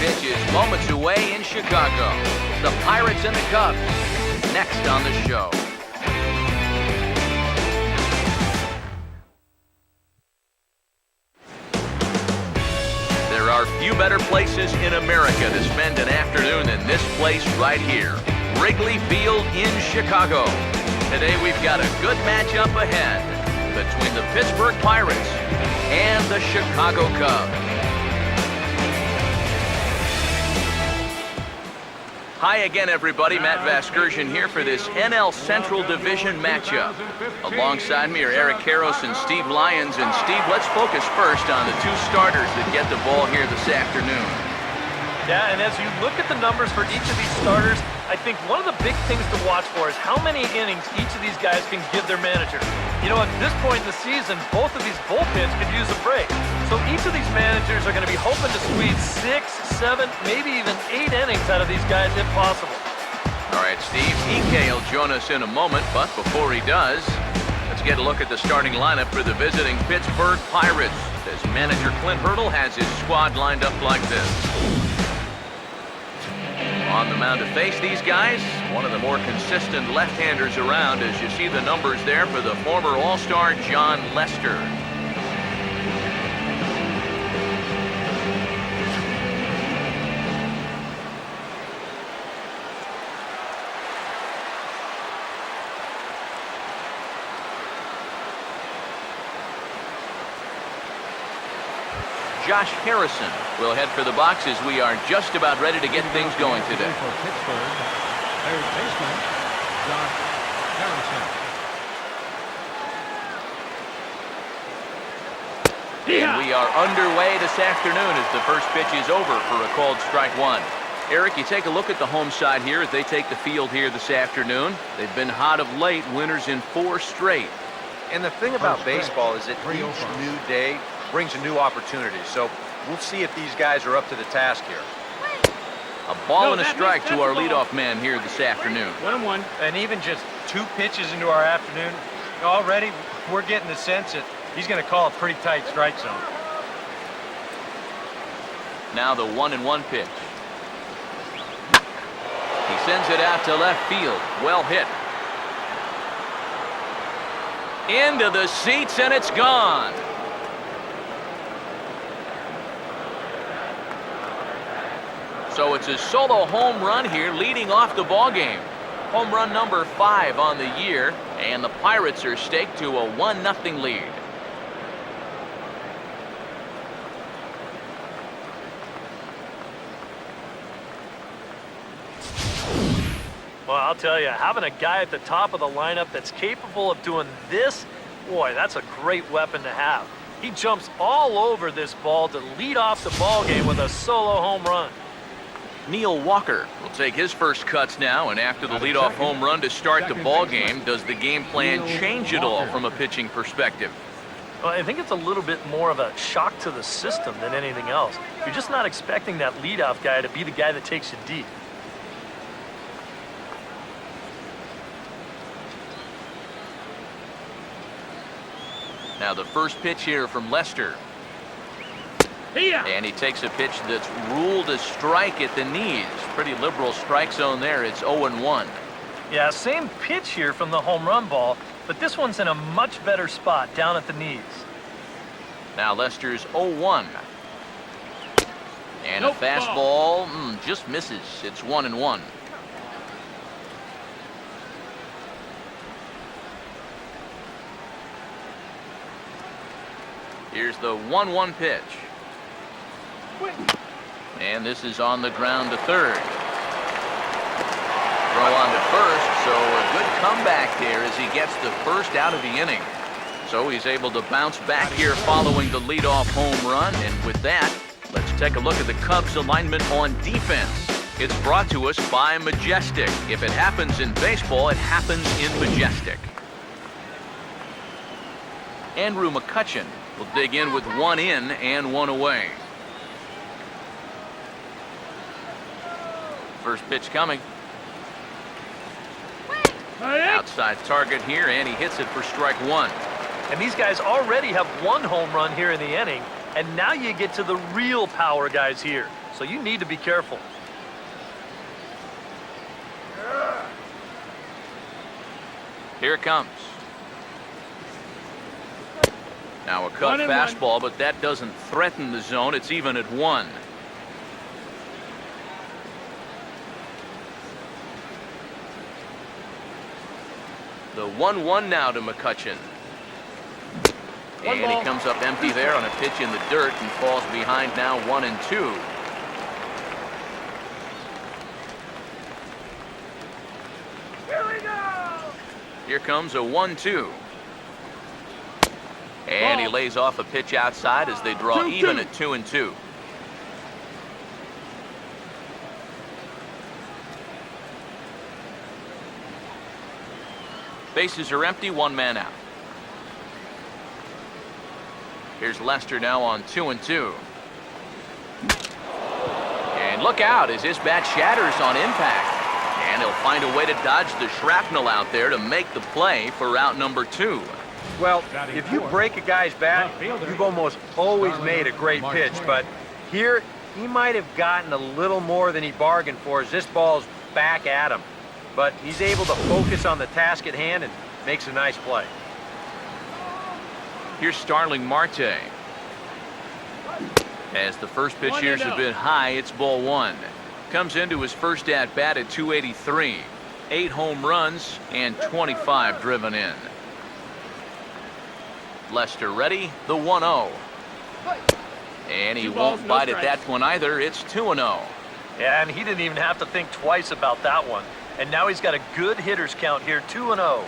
pitch is moments away in Chicago. The Pirates and the Cubs, next on the show. There are few better places in America to spend an afternoon than this place right here, Wrigley Field in Chicago. Today we've got a good matchup ahead between the Pittsburgh Pirates and the Chicago Cubs. Hi again, everybody. Matt Vasgersian here for this NL Central Division matchup. Alongside me are Eric Karros and Steve Lyons. And Steve, let's focus first on the two starters that get the ball here this afternoon. Yeah, and as you look at the numbers for each of these starters, I think one of the big things to watch for is how many innings each of these guys can give their manager. You know, at this point in the season, both of these bullpens could use a break. So each of these managers are going to be hoping to squeeze 6, 7, maybe even 8 innings out of these guys if possible. All right, Steve, EK will join us in a moment, but before he does, let's get a look at the starting lineup for the visiting Pittsburgh Pirates, as manager Clint Hurdle has his squad lined up like this. On the mound to face these guys, one of the more consistent left-handers around, as you see the numbers there for the former All-Star John Lester. Josh Harrison will head for the box as we are just about ready to get things going today. For Pittsburgh, third baseman, Josh Harrison. And we are underway this afternoon as the first pitch is over for a called strike one. Eric, you take a look at the home side here as they take the field here this afternoon. They've been hot of late, winners in 4 straight. And the thing about baseball is that each new day brings a new opportunity. So we'll see if these guys are up to the task here. A ball and a strike to our leadoff man here this afternoon. 1-1. And even just 2 pitches into our afternoon, already we're getting the sense that he's going to call a pretty tight strike zone. Now the 1-1 pitch. He sends it out to left field. Well hit. Into the seats, and it's gone. So it's a solo home run here leading off the ball game. Home run number 5 on the year, and the Pirates are staked to a 1-0 lead. Well, I'll tell you, having a guy at the top of the lineup that's capable of doing this, boy, that's a great weapon to have. He jumps all over this ball to lead off the ball game with a solo home run. Neil Walker will take his first cuts now, and after the leadoff home run to start the ball game, does the game plan change at all from a pitching perspective? Well, I think it's a little bit more of a shock to the system than anything else. You're just not expecting that leadoff guy to be the guy that takes you deep. Now the first pitch here from Lester. And he takes a pitch that's ruled a strike at the knees. Pretty liberal strike zone there. It's 0-1. Yeah, same pitch here from the home run ball, but this one's in a much better spot down at the knees. Now Lester's 0-1. And a fastball just misses. It's 1-1. Here's the 1-1 pitch. And this is on the ground to third. Throw on to first, so a good comeback there as he gets the first out of the inning. So he's able to bounce back here following the leadoff home run. And with that, let's take a look at the Cubs' alignment on defense. It's brought to us by Majestic. If it happens in baseball, it happens in Majestic. Andrew McCutchen will dig in with 1 in and 1 away. First pitch coming. Outside target here, and he hits it for strike 1. And these guys already have 1 home run here in the inning, and now you get to the real power guys here. so you need to be careful. Here it comes. Now a cut fastball, but that doesn't threaten the zone. It's even at 1. The 1-1 now to McCutcheon. And he comes up empty there on a pitch in the dirt and falls behind now 1-2. Here comes a 1-2. And he lays off a pitch outside as they draw even at 2-2. Bases are empty, 1 man out. Here's Lester now on 2-2. And look out as his bat shatters on impact. And he'll find a way to dodge the shrapnel out there to make the play for out number 2. Well, if you break a guy's bat, you've almost always made a great pitch. But here, he might have gotten a little more than he bargained for as this ball's back at him. But he's able to focus on the task at hand and makes a nice play. Here's Starling Marte. As the first pitch here's a bit high, it's ball 1. Comes into his first at-bat at 283. 8 home runs and 25 driven in. Lester ready, the 1-0. And he won't bite at that one either. It's 2-0. Yeah, and he didn't even have to think twice about that one. And now he's got a good hitters count here, 2-0.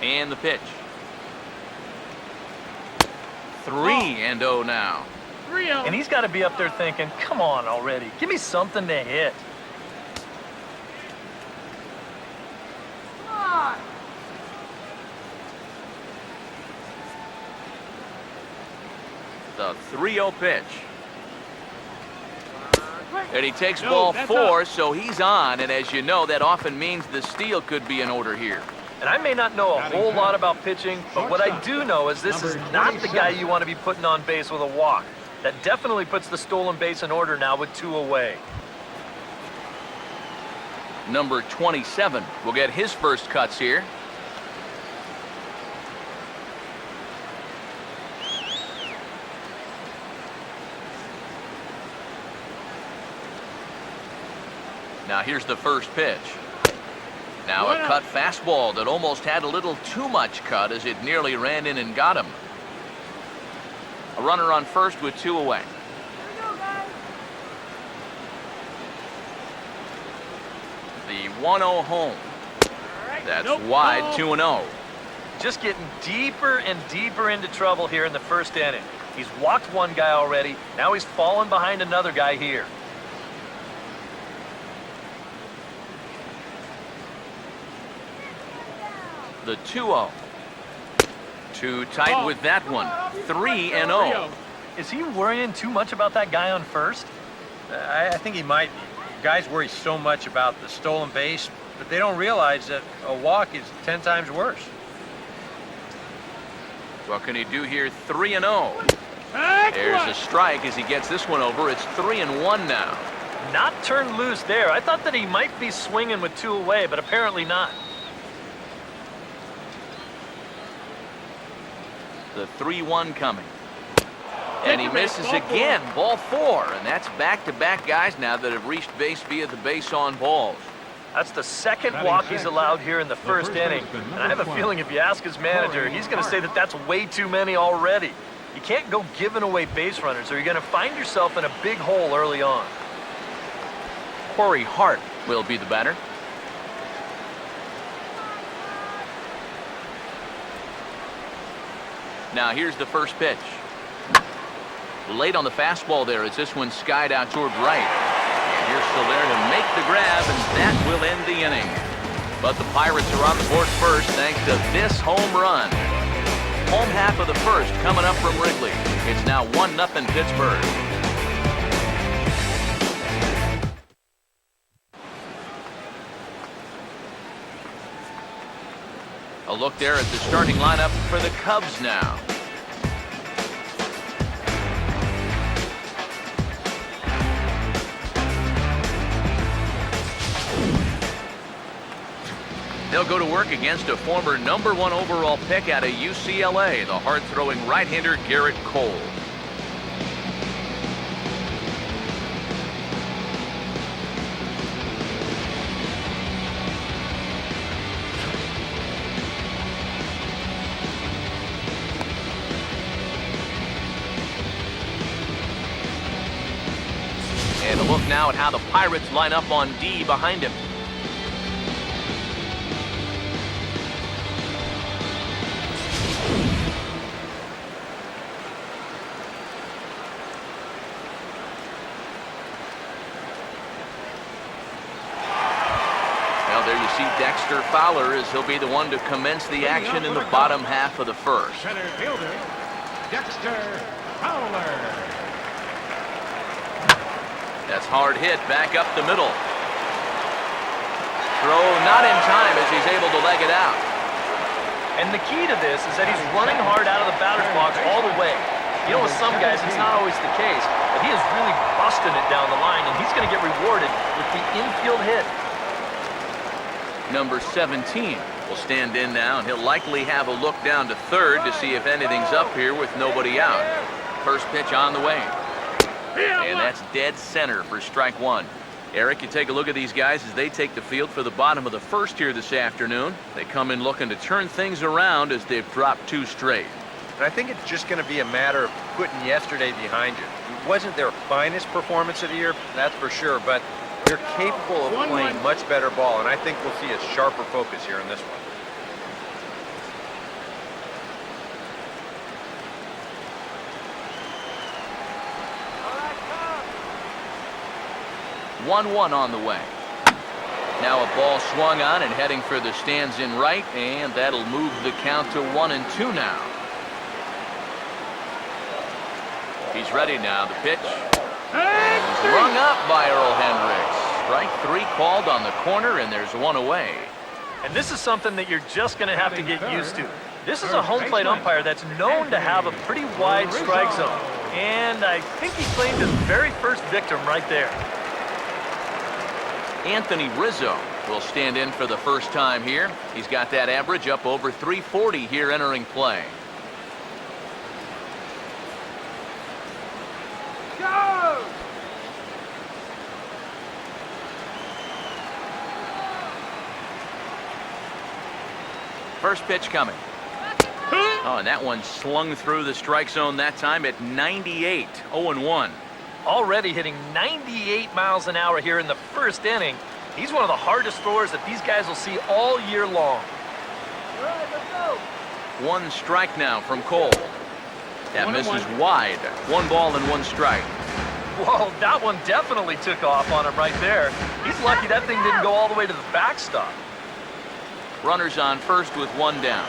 And the pitch. 3-0 now. And he's got to be up there thinking, come on already. Give me something to hit. The 3-0 pitch. And he takes ball 4, so he's on. And as you know, that often means the steal could be in order here. And I may not know a whole lot about pitching, but what I do know is this is not the guy you want to be putting on base with a walk. That definitely puts the stolen base in order now with 2 away. Number 27 will get his first cuts here. Now here's the first pitch. Now a cut fastball that almost had a little too much cut as it nearly ran in and got him. A runner on first with 2 away. The 1-0 home. That's wide, 2-0. Just getting deeper and deeper into trouble here in the first inning. He's walked one guy already. Now he's fallen behind another guy here. The 2-0. Too tight with that one. 3-0. Is he worrying too much about that guy on first? I think he might be. Guys worry so much about the stolen base, but they don't realize that a walk is 10 times worse. What can he do here? 3-0. There's a strike as he gets this one over. It's 3-1 now. Not turned loose there. I thought that he might be swinging with 2 away, but apparently not. The 3-1 coming. And he misses again. Ball 4. And that's back-to-back guys now that have reached base via the base on balls. That's the second walk he's allowed here in the first inning. And I have a feeling if you ask his manager, he's going to say that that's way too many already. You can't go giving away base runners or you're going to find yourself in a big hole early on. Corey Hart will be the batter. Now here's the first pitch. Late on the fastball there as this one skied out toward right. And here's Soler to make the grab, and that will end the inning. But the Pirates are on the board first thanks to this home run. Home half of the first coming up from Wrigley. It's now 1-0 Pittsburgh. A look there at the starting lineup for the Cubs now. They'll go to work against a former #1 overall pick out of UCLA, the hard-throwing right-hander Garrett Cole. And a look now at how the Pirates line up on D behind him. Well, there you see Dexter Fowler as he'll be the one to commence the action in the bottom half of the first. Center fielder, Dexter Fowler. That's hard hit back up the middle. Throw not in time as he's able to leg it out. And the key to this is that he's running hard out of the batter's box all the way. You know, with some guys, it's not always the case, but he is really busting it down the line, and he's going to get rewarded with the infield hit. Number 17 will stand in now, and he'll likely have a look down to third to see if anything's up here with nobody out. First pitch on the way. And that's dead center for strike one. Eric, you take a look at these guys as they take the field for the bottom of the first here this afternoon. They come in looking to turn things around as they've dropped 2 straight. And I think it's just going to be a matter of putting yesterday behind you. It wasn't their finest performance of the year, that's for sure, but they're capable of playing much better ball, and I think we'll see a sharper focus here in this one. 1-1 on the way. Now a ball swung on and heading for the stands in right, and that'll move the count to 1-2 now. He's ready now. The pitch. He's rung up by Earl Hendricks. Strike 3 called on the corner, and there's 1 away. And this is something that you're just going to have to get used to. This is a home plate umpire that's known to have a pretty wide strike zone. And I think he claimed his very first victim right there. Anthony Rizzo will stand in for the first time here. He's got that average up over 340 here entering play. Go! First pitch coming. Oh, and that one slung through the strike zone that time at 98, 0-1. Already hitting 98 miles an hour here in the first inning. He's one of the hardest throwers that these guys will see all year long. All right, let's go. 1 strike now from Cole. That misses wide. 1 ball and 1 strike. Whoa, that one definitely took off on him right there. He's lucky that thing didn't go all the way to the backstop. Runners on first with 1 down.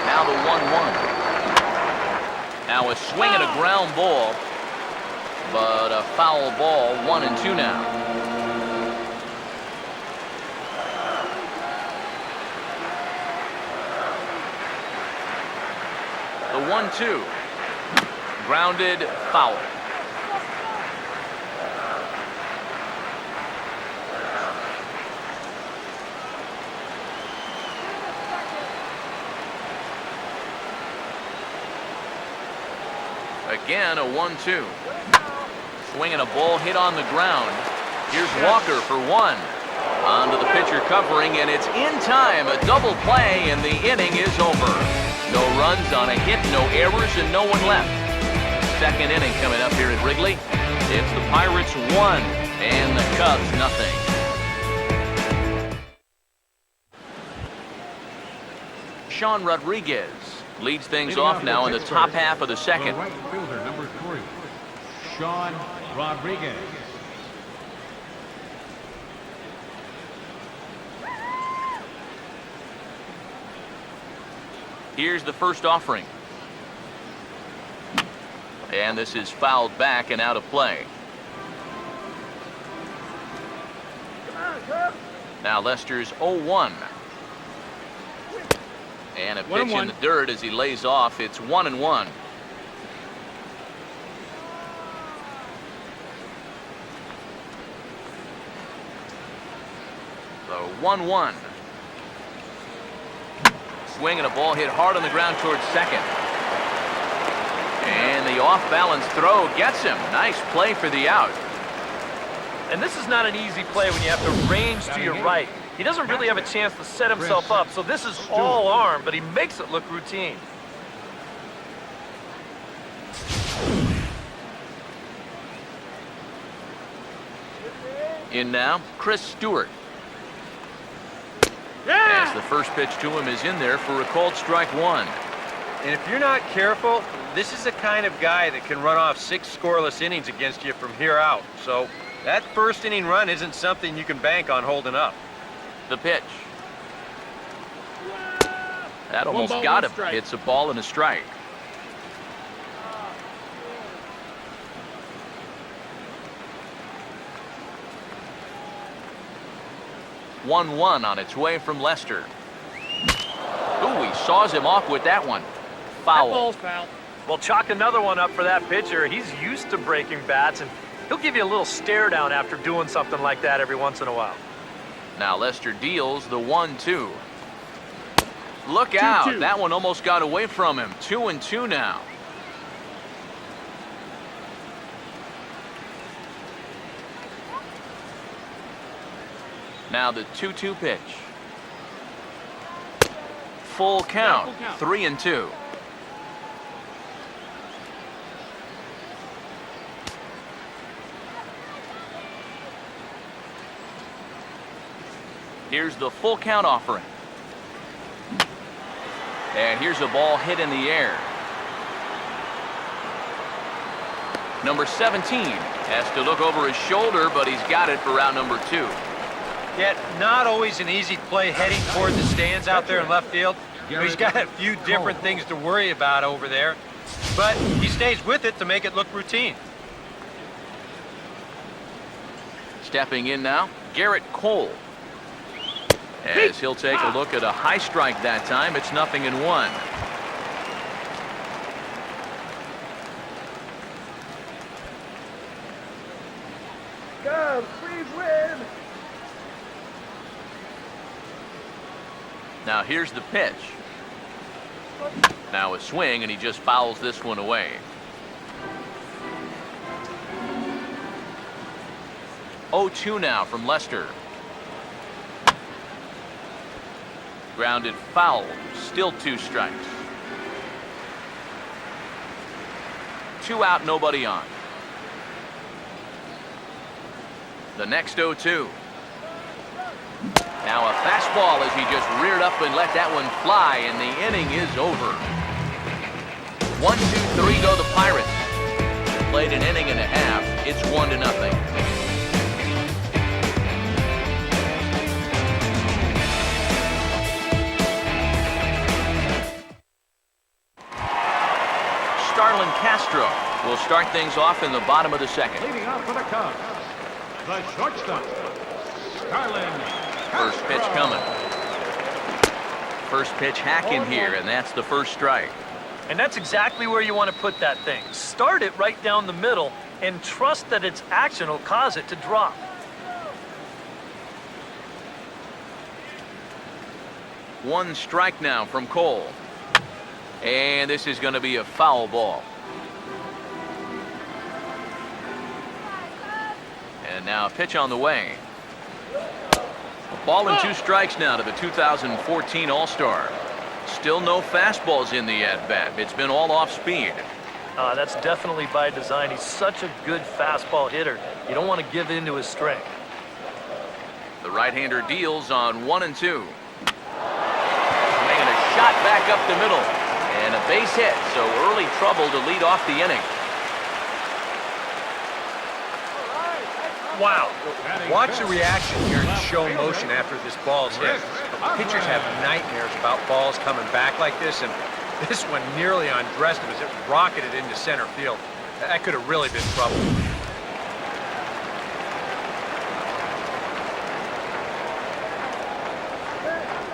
Now the 1-1. Now a swing and a ground ball, but a foul ball. 1-2 now. The 1-2. Grounded, foul. Again, a 1-2. Swinging a ball hit on the ground. Here's Walker for 1. On to the pitcher covering, and it's in time. A double play, and the inning is over. No runs on a hit, no errors, and no one left. Second inning coming up here at Wrigley. It's the Pirates 1 and the Cubs nothing. Sean Rodriguez leads things off now in the top half of the second. Right fielder, number 3, Sean Rodriguez. Here's the first offering. And this is fouled back and out of play. Now Lester's 0-1. And a pitch in the dirt as he lays off. It's 1-1. So 1-1. Swing and a ball hit hard on the ground towards second. And the off-balance throw gets him. Nice play for the out. And this is not an easy play when you have to range to your right. He doesn't really have a chance to set himself up, so this is all arm, but he makes it look routine. In now, Chris Stewart. As the first pitch to him is in there for a called strike one. And if you're not careful, this is the kind of guy that can run off 6 scoreless innings against you from here out. So that first inning run isn't something you can bank on holding up. The pitch. That almost got him. It's a ball and a strike. One on its way from Lester. Ooh, he saws him off with that one. Foul. That ball's foul. Well, chalk another one up for that pitcher. He's used to breaking bats, and he'll give you a little stare down after doing something like that every once in a while. Now Lester deals the 1-2. Look out. That one almost got away from him. 2-2 now. Now the 2-2 pitch. Full count. 3-2. Here's the full count offering. And here's a ball hit in the air. Number 17 has to look over his shoulder, but he's got it for round number 2. Yet not always an easy play heading toward the stands out there in left field. He's got a few different things to worry about over there, but he stays with it to make it look routine. Stepping in now, Garrett Cole. As he'll take a look at a high strike that time, it's 0-1. Go, please win. Now here's the pitch. Now a swing, and he just fouls this one away. 0-2 now from Lester. Grounded foul. Still 2 strikes. 2 out, nobody on. The next 0-2. Now a fastball as he just reared up and let that one fly, and the inning is over. 1-2-3 go the Pirates. Played an inning and a half. It's 1-0. Starlin Castro will start things off in the bottom of the second. Leading off for the Cubs, the shortstop, Starlin. First pitch coming. First pitch hacking here, and that's the first strike. And that's exactly where you want to put that thing. Start it right down the middle and trust that its action will cause it to drop. One strike now from Cole. And this is going to be a foul ball. And now a pitch on the way. A ball and 2 strikes now to the 2014 All-Star. Still no fastballs in the at-bat. It's been all off speed. That's definitely by design. He's such a good fastball hitter. You don't want to give in to his strength. The right-hander deals on 1-2. Making a shot back up the middle. And a base hit, so early trouble to lead off the inning. Wow. Watch the reaction here in slow motion after this ball's hit. Pitchers have nightmares about balls coming back like this, and this one nearly undressed him as it rocketed into center field. That could have really been trouble.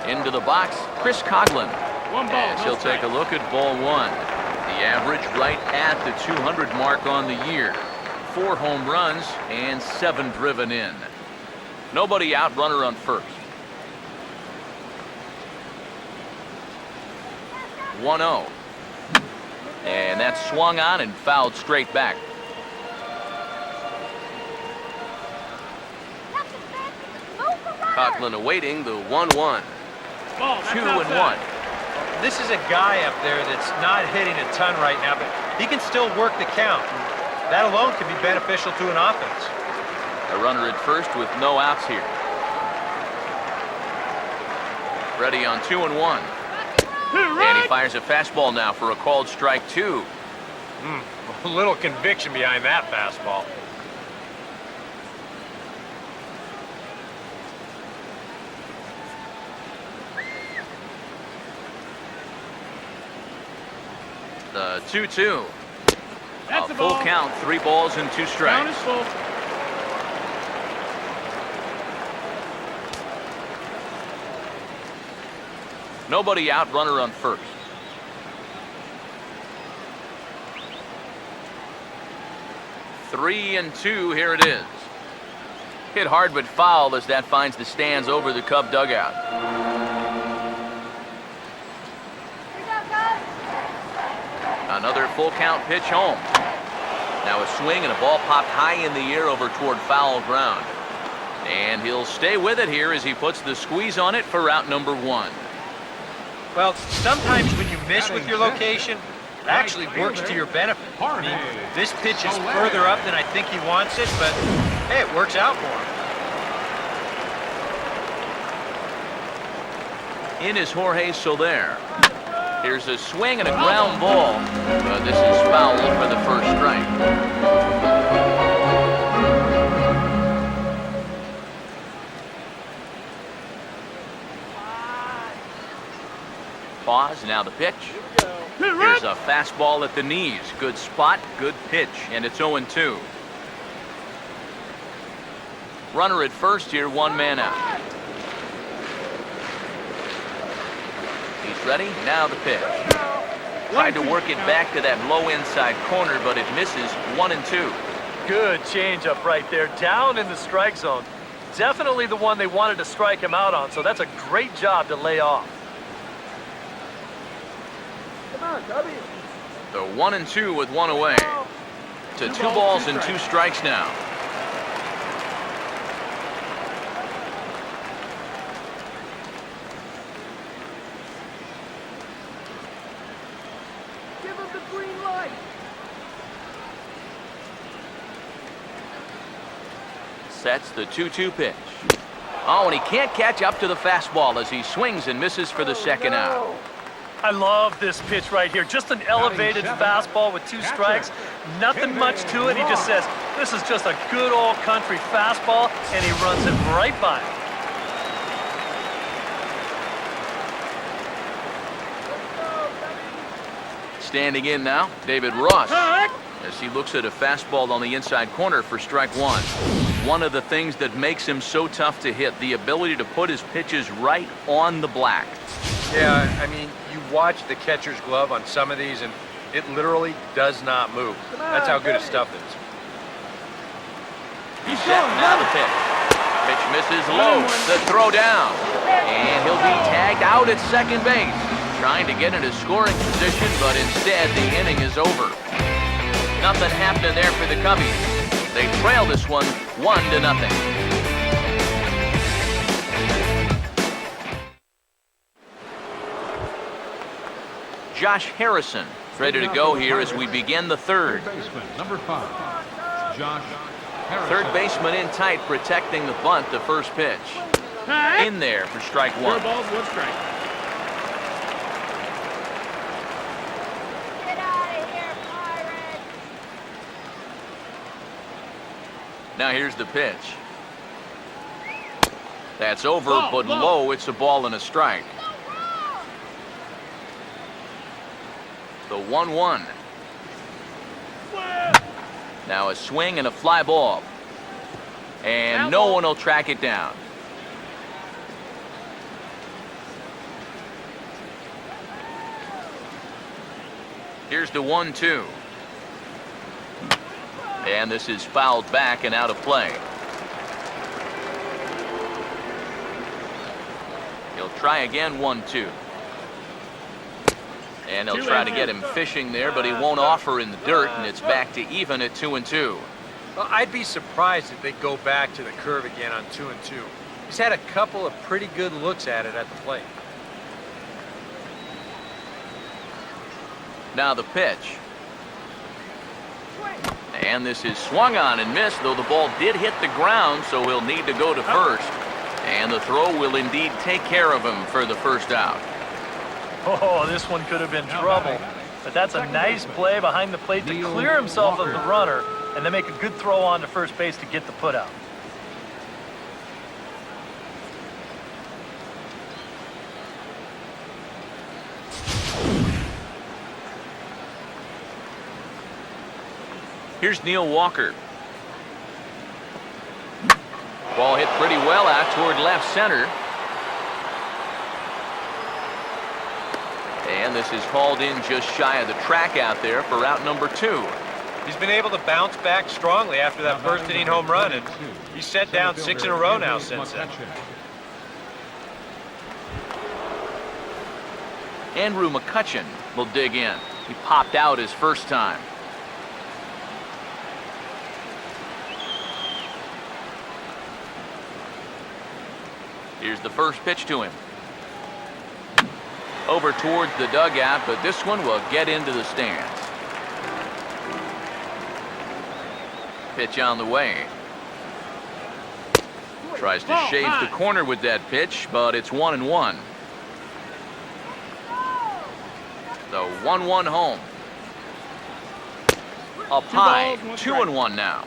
Into the box, Chris Coughlin. One ball, As he'll take a look at ball one. The average right at the 200 mark on the year. 4 home runs and 7 driven in. Nobody out, runner on first. 1-0. And that's swung on and fouled straight back. Coughlin awaiting the 1-1. 2-1. This is a guy up there that's not hitting a ton right now, but he can still work the count. That alone can be beneficial to an offense. A runner at first with no outs here. Ready on 2-1. And he fires a fastball now for a called strike 2. A little conviction behind that fastball. The 2-2. That's A the full ball. count, 3 balls and 2 Count strikes. is full. Nobody out, runner on first. Three and 2, here it is. Hit hard but foul as that finds the stands over the Cub dugout. Another full count pitch home. Now a swing and a ball popped high in the air over toward foul ground. And he'll stay with it here as he puts the squeeze on it for out number 1. Well, sometimes when you miss with your location, it actually works to your benefit. I mean, this pitch is further up than I think he wants it, but hey, it works out for him. In is Jorge Soler. Here's a swing and a ground ball. But this is foul for the first strike. Pause, now the pitch. Here's a fastball at the knees. Good spot, good pitch, and it's 0-2. Runner at first here, 1 man out. He's ready, now the pitch. Tried to work it back to that low inside corner, but it misses. 1-2. Good changeup right there, down in the strike zone. Definitely the one they wanted to strike him out on, so that's a great job to lay off. Come on, Cubby. The 1-2 with 1 away. To 2 balls and 2 strikes now. Give him the green light. Sets the 2-2 pitch. Oh, and he can't catch up to the fastball as he swings and misses for the second out. I love this pitch right here. Just an elevated fastball with 2 strikes. Nothing much to it. He just says, this is just a good old country fastball, and he runs it right by him. Standing in now, David Ross, as he looks at a fastball on the inside corner for strike 1. One of the things that makes him so tough to hit, the ability to put his pitches right on the black. Yeah, I mean, you watch the catcher's glove on some of these, and it literally does not move. That's how good his stuff is. He's set, now the pitch. Pitch misses low, the throw down. And he'll be tagged out at second base. Trying to get into scoring position, but instead the inning is over. Nothing happening there for the Cubbies. They trail this one 1-0. Josh Harrison ready to go here as we begin the third. Number 5, Josh Harrison. Third baseman in tight, protecting the bunt, the first pitch. In there for strike 1. 4 balls, 1 strike. Get out of here, Pirates! Now here's the pitch. That's over, Ball, but ball. low. It's a ball and a strike. The 1-1. Now a swing and a fly ball. And no one will track it down. Here's the 1-2. And this is fouled back and out of play. He'll try again, 1-2. And he'll try to get him fishing there, but he won't offer in the dirt, and it's back to even at 2-2. Well, I'd be surprised if they go back to the curve again on 2-2. He's had a couple of pretty good looks at it at the plate. Now the pitch. And this is swung on and missed, though the ball did hit the ground, so he'll need to go to first. And the throw will indeed take care of him for the first out. Oh, this one could have been trouble. But that's a nice play behind the plate to clear himself of the runner and then make a good throw on to first base to get the put out. Here's Neil Walker. Ball hit pretty well out toward left center. And this is hauled in just shy of the track out there for out number 2. He's been able to bounce back strongly after that first inning home run, and he's set down 6 in a row now since then. Andrew McCutcheon will dig in. He popped out his first time. Here's the first pitch to him. Over towards the dugout, but this one will get into the stands. Pitch on the way. Tries to shave the corner with that pitch, but it's 1-1. The 1-1 home. Up high, 2-1 now.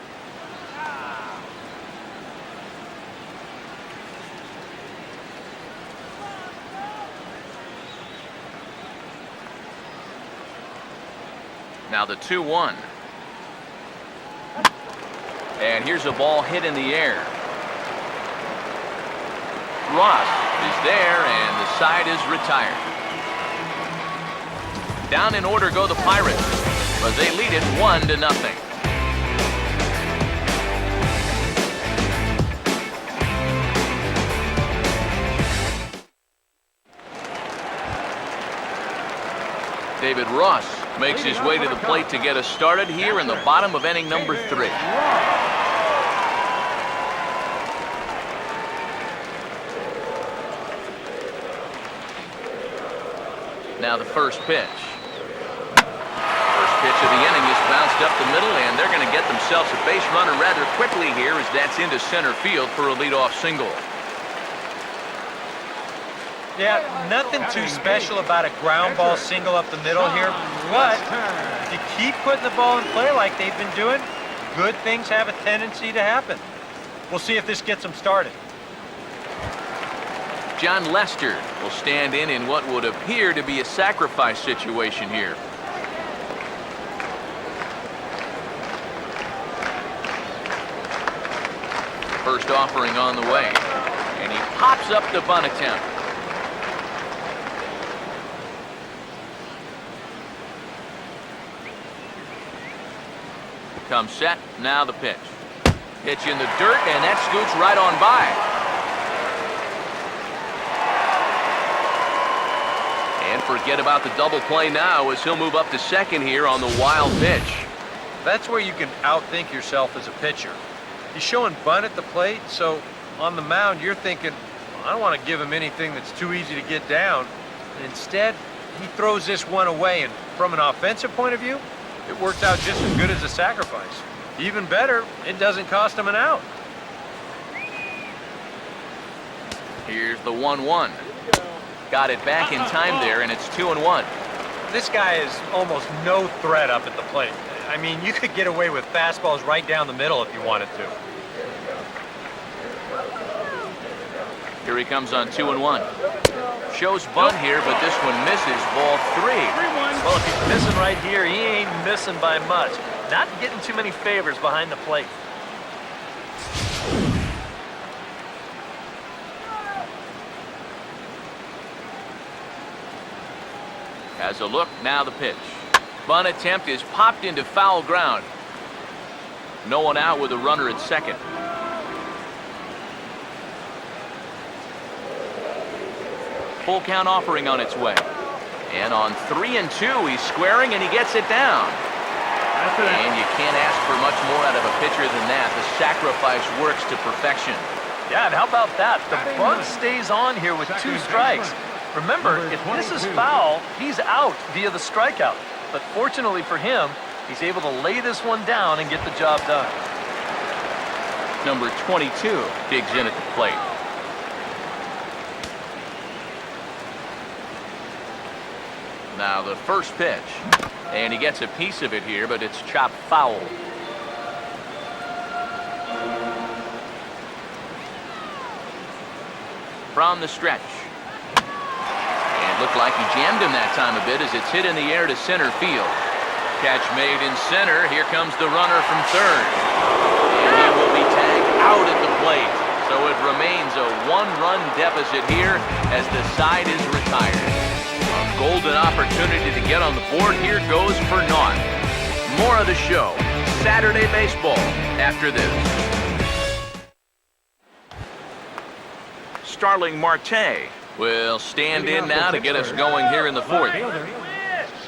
Now the 2-1. And here's a ball hit in the air. Ross is there, and the side is retired. Down in order go the Pirates, but they lead it 1-0. David Ross makes his way to the plate to get us started here in the bottom of inning number 3. Now the first pitch. First pitch of the inning is bounced up the middle, and they're going to get themselves a base runner rather quickly here as that's into center field for a leadoff single. Yeah, nothing too special about a ground ball single up the middle here, but if you keep putting the ball in play like they've been doing, good things have a tendency to happen. We'll see if this gets them started. John Lester will stand in what would appear to be a sacrifice situation here. First offering on the way, and he pops up the bunt attempt. Comes set, now the pitch. Pitch in the dirt, and that scoots right on by. And forget about the double play now as he'll move up to second here on the wild pitch. That's where you can outthink yourself as a pitcher. He's showing bunt at the plate, so on the mound you're thinking, I don't want to give him anything that's too easy to get down. And instead, he throws this one away, and from an offensive point of view, it works out just as good as a sacrifice. Even better, it doesn't cost him an out. Here's the 1-1. Got it back in time there, and it's 2-1. This guy is almost no threat up at the plate. I mean, you could get away with fastballs right down the middle if you wanted to. Here he comes on 2-1. Shows bunt here, but this one misses. Ball 3. Well, if he's missing right here, he ain't missing by much. Not getting too many favors behind the plate. Has a look, now the pitch. Bunt attempt is popped into foul ground. No one out with a runner at second. Full count offering on its way. And on 3-2, he's squaring and he gets it down. And you can't ask for much more out of a pitcher than that. The sacrifice works to perfection. Yeah, and how about that? The bunt stays on here with 2 strikes. Remember, if this is foul, he's out via the strikeout. But fortunately for him, he's able to lay this one down and get the job done. Number 22 digs in at the plate. Now the first pitch. And he gets a piece of it here, but it's chopped foul. From the stretch. And looked like he jammed him that time a bit as it's hit in the air to center field. Catch made in center. Here comes the runner from third. And he will be tagged out at the plate. So it remains a 1-run deficit here as the side is retired. A golden opportunity to get on the board here goes for naught. More of the show, Saturday Baseball, after this. Starling Marte will stand in now to get us going here in the fourth.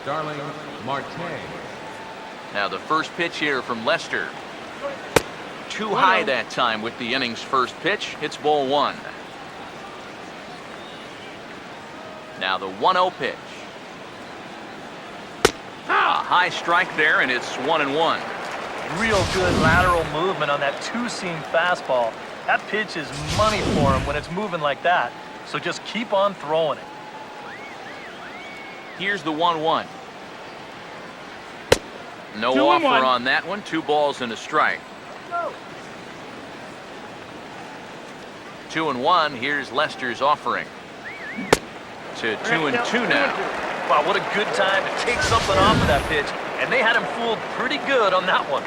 Starling Marte. Now the first pitch here from Lester. Too high that time with the inning's first pitch. It's ball 1. Now the 1-0 pitch. A high strike there, and it's 1-1. Real good lateral movement on that two-seam fastball. That pitch is money for him when it's moving like that. So just keep on throwing it. Here's the 1-1. No offer on that one. 2 balls and a strike. 2-1. Here's Lester's offering. To 2-2 now. Wow, what a good time to take something off of that pitch. And they had him fooled pretty good on that one.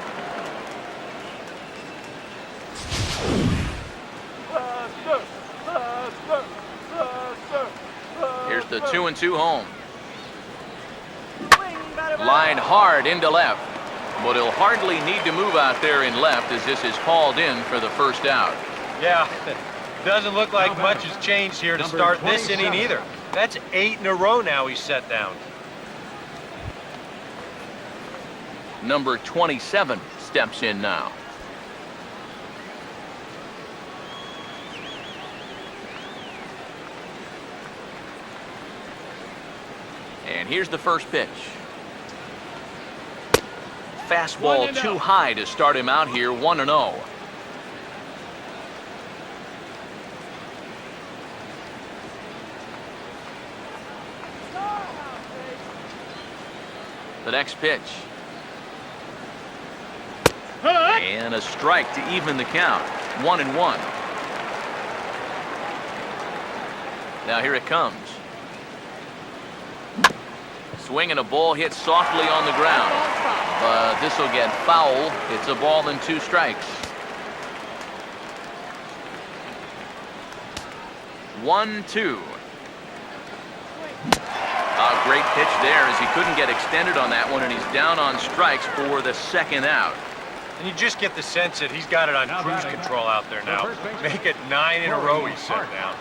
Here's the 2-2 home. Line hard into left. But he'll hardly need to move out there in left as this is hauled in for the first out. Yeah, doesn't look like much has changed here to start this inning either. That's 8 in a row now he's set down. Number 27 steps in now. And here's the first pitch. Fastball too high to start him out here, 1-0. The next pitch. And a strike to even the count. 1-1. Now here it comes. Swinging a ball hit softly on the ground. But this will get foul. It's a ball and 2 strikes. 1-2. A great pitch there as he couldn't get extended on that one, and he's down on strikes for the second out. And you just get the sense that he's got it on cruise control out there now. Make it 9 in a row he's set down.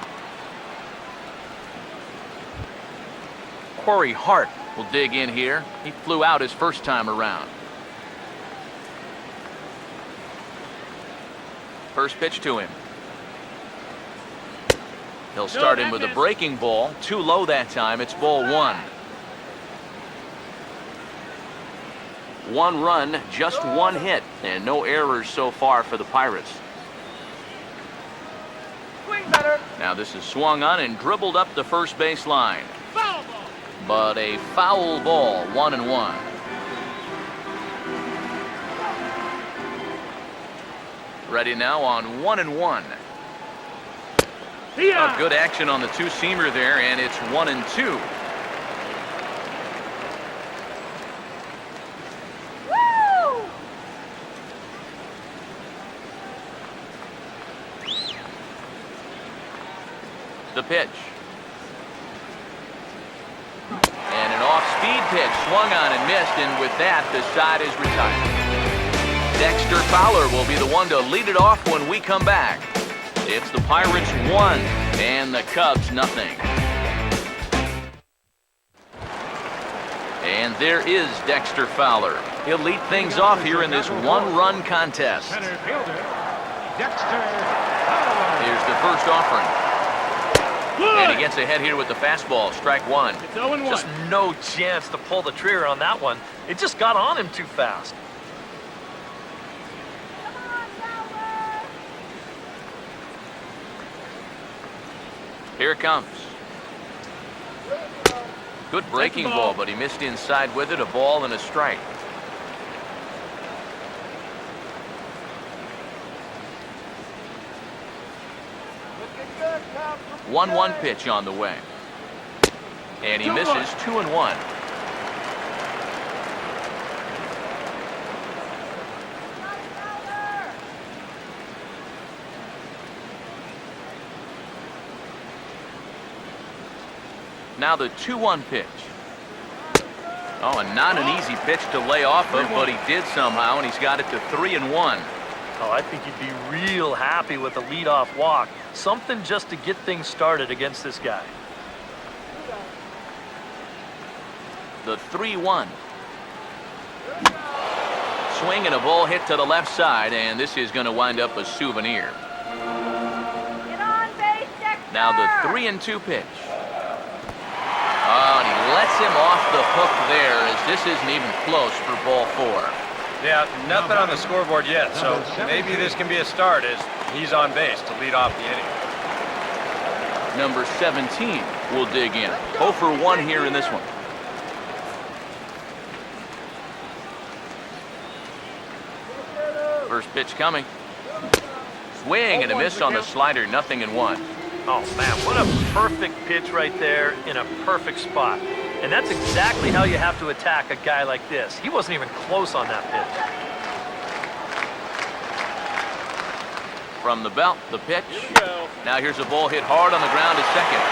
Corey Hart will dig in here. He flew out his first time around. First pitch to him. He'll start him with a breaking ball. Too low that time. It's ball 1. 1 run, just 1 hit, and no errors so far for the Pirates. Now this is swung on and dribbled up the first base line. But a foul ball, 1-1. Ready now on 1-1. A good action on the two-seamer there, and it's 1-2. The pitch. And an off speed pitch, swung on and missed, and with that, the side is retired. Dexter Fowler will be the one to lead it off when we come back. It's the Pirates 1 and the Cubs nothing. And there is Dexter Fowler. He'll lead things off here in this one-run contest. Center fielder, Dexter Fowler. Here's the first offering. And he gets ahead here with the fastball, strike one. It's 0-1. Just no chance to pull the trigger on that one. It just got on him too fast. Here it comes. Good breaking ball, but he missed inside with it. A ball and a strike. Looking good, Cub. 1-1 pitch on the way. And he misses 2-1. Now the 2-1 pitch. Oh, and not an easy pitch to lay off of, but he did somehow, and he's got it to 3-1. Oh, I think you'd be real happy with a leadoff walk. Something just to get things started against this guy. The 3-1. Swing and a ball hit to the left side, and this is going to wind up a souvenir. Get on base, Dexter. Now the 3-2 pitch. Oh, and he lets him off the hook there, as this isn't even close for ball 4. Yeah, nothing on the scoreboard yet, so maybe this can be a start as he's on base to lead off the inning. Number 17 will dig in. 0 for 1 here in this one. First pitch coming. Swing and a miss on the slider, 0-1. Oh, man, what a perfect pitch right there in a perfect spot. And that's exactly how you have to attack a guy like this. He wasn't even close on that pitch. From the belt, the pitch. Now here's a ball hit hard on the ground to second.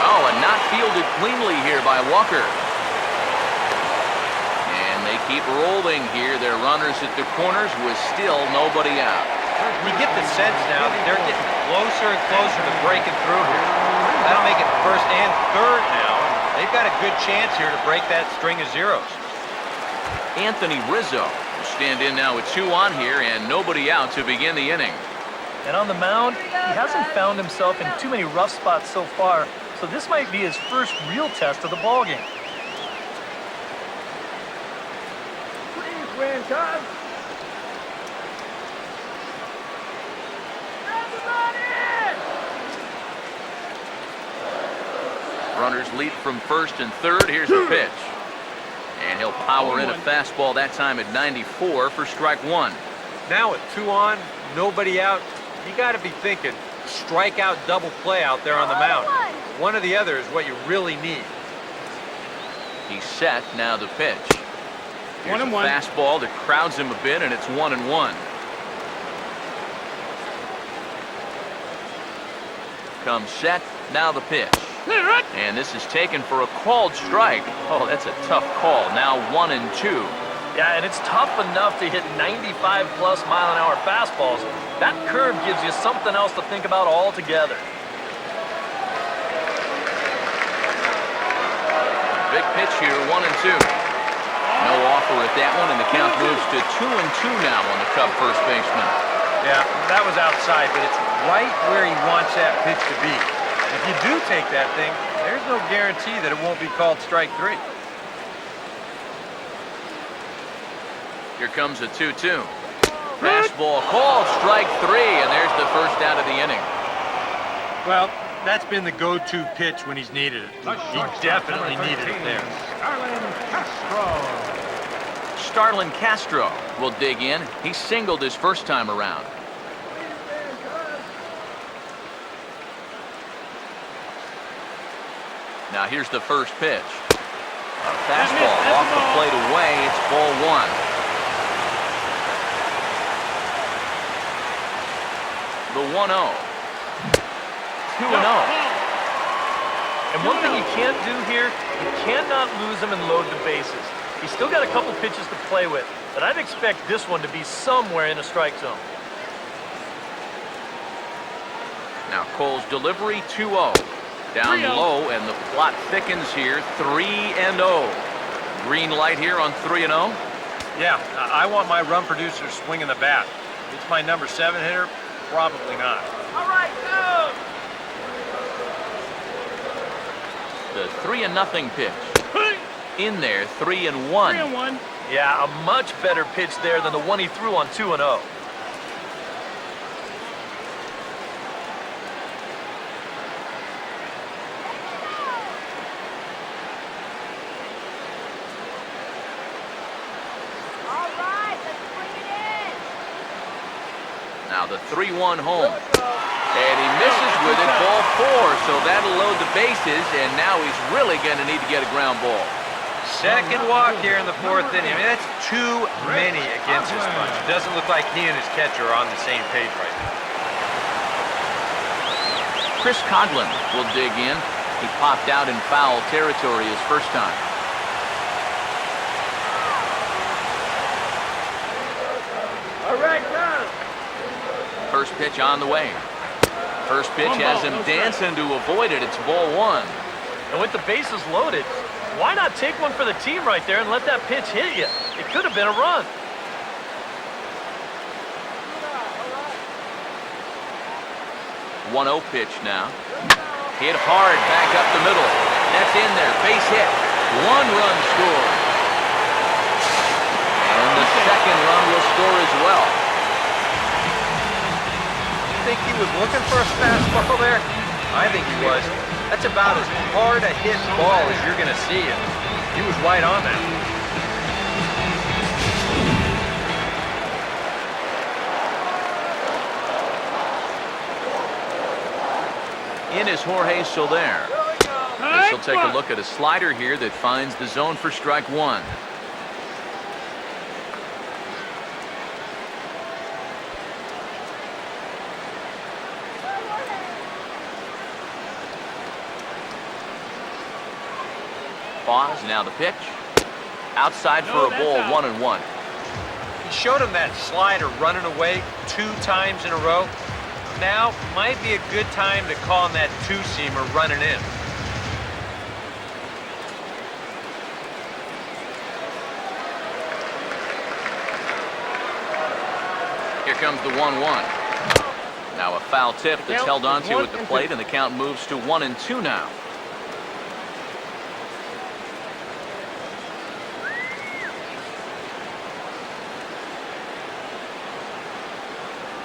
Oh, and not fielded cleanly here by Walker. And they keep rolling here. Their runners at the corners with still nobody out. You get the sense now that they're getting closer and closer to breaking through here. That'll make it first and third now. They've got a good chance here to break that string of zeros. Anthony Rizzo will stand in now with 2 on here and nobody out to begin the inning. And on the mound, he hasn't found himself in too many rough spots so far, so this might be his first real test of the ballgame. Please win, Cubs. Runners lead from first and third. Here's the pitch. And he'll power in a fastball that time at 94 for strike 1. Now with 2 on, nobody out, you got to be thinking strikeout double play out there on the mound. One or the other is what you really need. He's set. Now the pitch. Here's a 1-1. fastball that crowds him a bit, and it's 1-1. Comes set. Now the pitch. And this is taken for a called strike. Oh, that's a tough call. Now 1-2. Yeah, and it's tough enough to hit 95-plus mile-an-hour fastballs. That curve gives you something else to think about altogether. Big pitch here, 1-2. No offer at that one, and the count moves to 2-2 now on the Cub first baseman. Yeah, that was outside, but it's right where he wants that pitch to be. If you do take that thing, there's no guarantee that it won't be called strike 3. Here comes a 2-2. Fastball called strike 3, and there's the first out of the inning. Well, that's been the go-to pitch when he's needed it. He definitely needed it there. Starlin Castro will dig in. He singled his first time around. Now here's the first pitch. A fastball off the plate away. It's ball 1. The 1-0. 2-0. And one thing you can't do here, you cannot lose him and load the bases. He's still got a couple pitches to play with, but I'd expect this one to be somewhere in a strike zone. Now Cole's delivery 2-0. Down low, and the plot thickens here. 3-0. Green light here on 3-0. Yeah, I want my run producer swinging the bat. It's my number 7 hitter? Probably not. All right, go! The 3-0 pitch. In there, 3-1. 3-1. Yeah, a much better pitch there than the one he threw on 2-0. All right, let's bring it in. Now the 3-1 home. And he misses with it, ball 4, so that'll load the bases, and now he's really going to need to get a ground ball. Second walk here in the 4th inning. I mean, that's too many against this bunch. It doesn't look like he and his catcher are on the same page right now. Chris Coughlin will dig in. He popped out in foul territory his first time. All right, go! First pitch on the way. First pitch has him dancing to avoid it. It's ball 1. And with the bases loaded, why not take one for the team right there and let that pitch hit you? It could have been a run. One 1-0 pitch now. Hit hard back up the middle. That's in there. Base hit. 1 run score. And the second run will score as well. Think he was looking for a fastball there? I think he was. That's about as hard a hit ball as you're going to see, and he was right on that. In is Jorge Soler. This will take a look at a slider here that finds the zone for strike 1. Pause, now the pitch. Outside for a ball, 1-1. He showed him that slider running away 2 times in a row. Now might be a good time to call him that 2-seamer running in. Here comes the 1-1. Now a foul tip that's held onto at the plate, and the count moves to 1-2 now.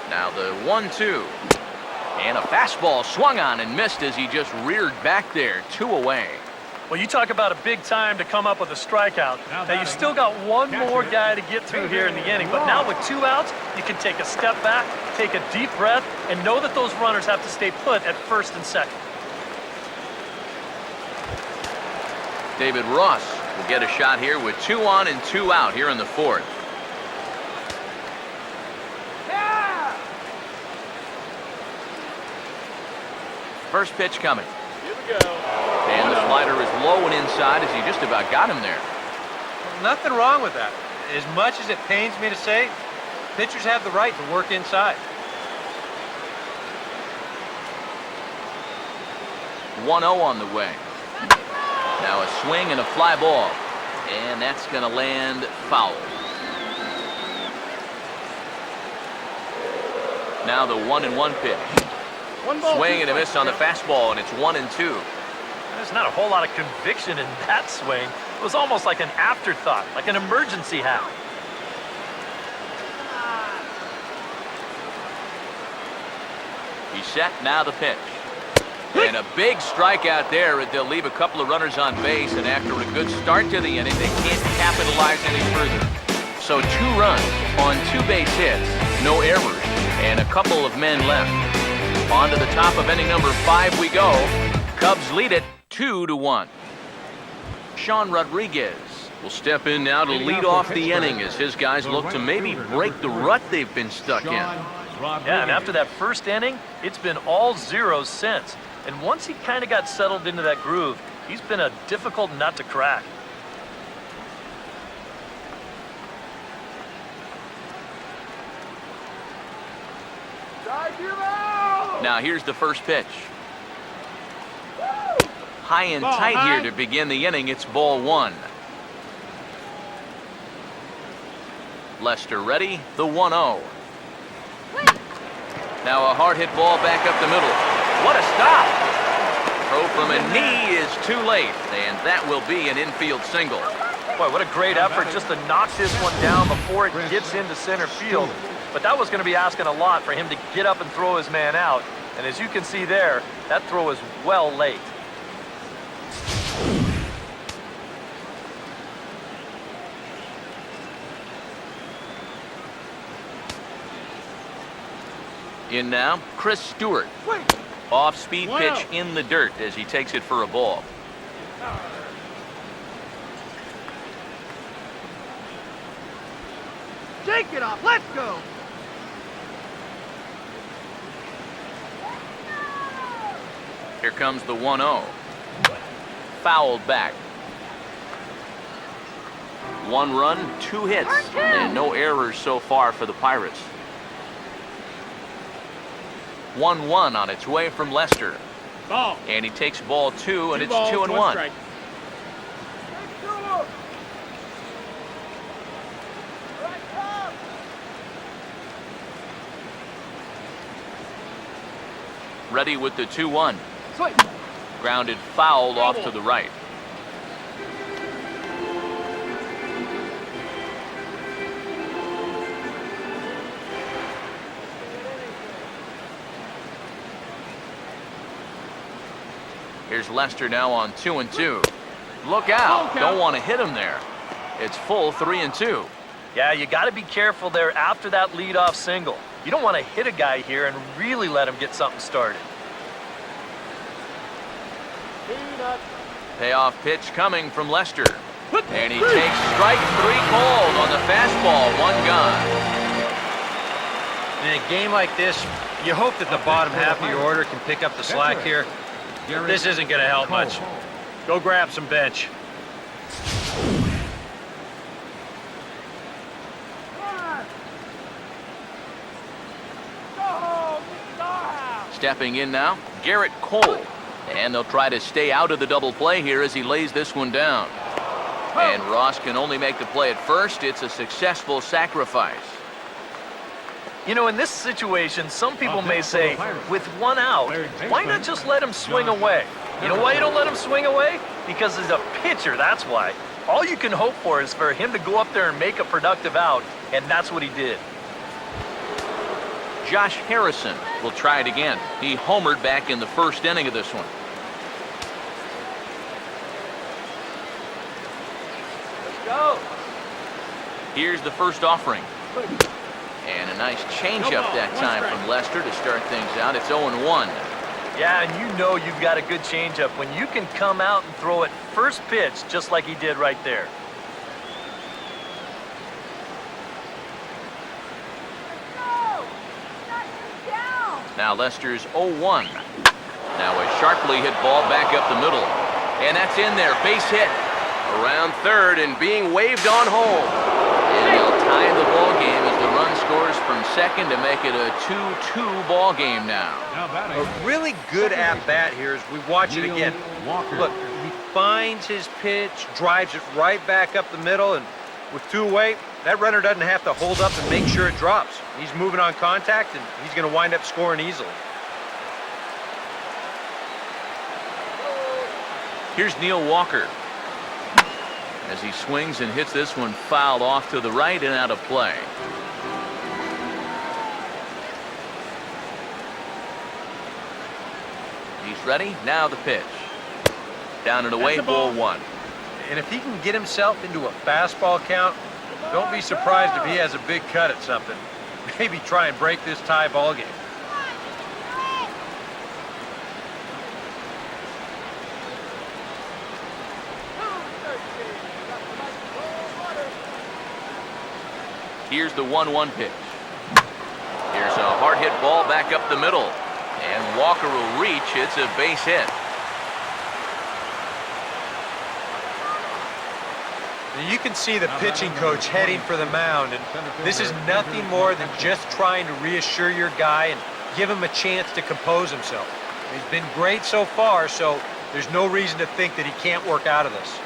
Now the 1-2. And a fastball swung on and missed as he just reared back there. 2 away. Well, you talk about a big time to come up with a strikeout. Now, you still got one more guy to get through here in the inning, but now with 2 outs, you can take a step back, take a deep breath, and know that those runners have to stay put at first and second. David Ross will get a shot here with 2 on and 2 out here in the 4th. First pitch coming. Here we go. And the slider is low and inside as he just about got him there. Nothing wrong with that. As much as it pains me to say, pitchers have the right to work inside. 1-0 on the way. Now a swing and a fly ball. And that's going to land foul. Now the 1-1 pitch. Swing and a miss on the fastball, and it's 1-2. There's not a whole lot of conviction in that swing. It was almost like an afterthought, like an emergency hat. He's set, now the pitch. And a big strikeout there. They'll leave a couple of runners on base, and after a good start to the inning, they can't capitalize any further. So 2 runs on 2 base hits, no errors, and a couple of men left. On to the top of inning number 5 we go. Cubs lead it 2-1. Sean Rodriguez will step in now to lead off the inning as his guys look to maybe break the rut they've been stuck in. Yeah, and after that first inning, it's been all zeros since. And once he kind of got settled into that groove, he's been a difficult nut to crack. Now here's the first pitch. High and tight here to begin the inning. It's ball one. Lester ready, the 1-0. Now a hard hit ball back up the middle. What a stop! Throw from a knee is too late, and that will be an infield single. Boy, what a great effort just to knock this one down before it gets into center field. But that was going to be asking a lot for him to get up and throw his man out. And as you can see there, that throw is well late. In now, Chris Stewart. Off-speed pitch in the dirt as he takes it for a ball. Shake it off. Let's go. Here comes the 1-0. Fouled back. 1 run, 2 hits, and no errors so far for the Pirates. 1-1 on its way from Lester. Ball. And he takes ball 2, and it's 2-1. Strike. Ready with the 2-1. Swing. Grounded fouled off to the right. Here's Lester now on 2-2. Look out. Don't want to hit him there. It's full 3-2. Yeah, you got to be careful there after that leadoff single. You don't want to hit a guy here and really let him get something started. Payoff pitch coming from Lester. And he takes strike 3 called on the fastball. 1 gone. In a game like this, you hope that the bottom half of your order can pick up the slack here. But this isn't going to help much. Go grab some bench. Stepping in now, Garrett Cole. And they'll try to stay out of the double play here as he lays this one down. And Ross can only make the play at first. It's a successful sacrifice. You know, in this situation, some people may say, with 1 out, why not just let him swing away? You know why you don't let him swing away? Because he's a pitcher, that's why. All you can hope for is for him to go up there and make a productive out, and that's what he did. Josh Harrison will try it again. He homered back in the first inning of this one. Let's go. Here's the first offering. And a nice changeup that time from Lester to start things out. It's 0-1. Yeah, and you know you've got a good changeup when you can come out and throw it first pitch just like he did right there. Now Lester's 0-1. Now a sharply hit ball back up the middle. And that's in there. Base hit. Around third and being waved on home. And they'll tie the ball game as the run scores from second to make it a 2-2 ball game now. A really good at-bat here as we watch it again. Look, he finds his pitch, drives it right back up the middle, and with 2 away, that runner doesn't have to hold up and make sure it drops. He's moving on contact, and he's going to wind up scoring easily. Here's Neil Walker. As he swings and hits this one fouled off to the right and out of play. He's ready. Now the pitch. Down and away, ball 1. And if he can get himself into a fastball count, don't be surprised if he has a big cut at something. Maybe try and break this tie ball game. Here's the 1-1 pitch. Here's a hard hit ball back up the middle. And Walker will reach. It's a base hit. You can see the pitching coach heading for the mound, and this is nothing more than just trying to reassure your guy and give him a chance to compose himself. He's been great so far, so there's no reason to think that he can't work out of this.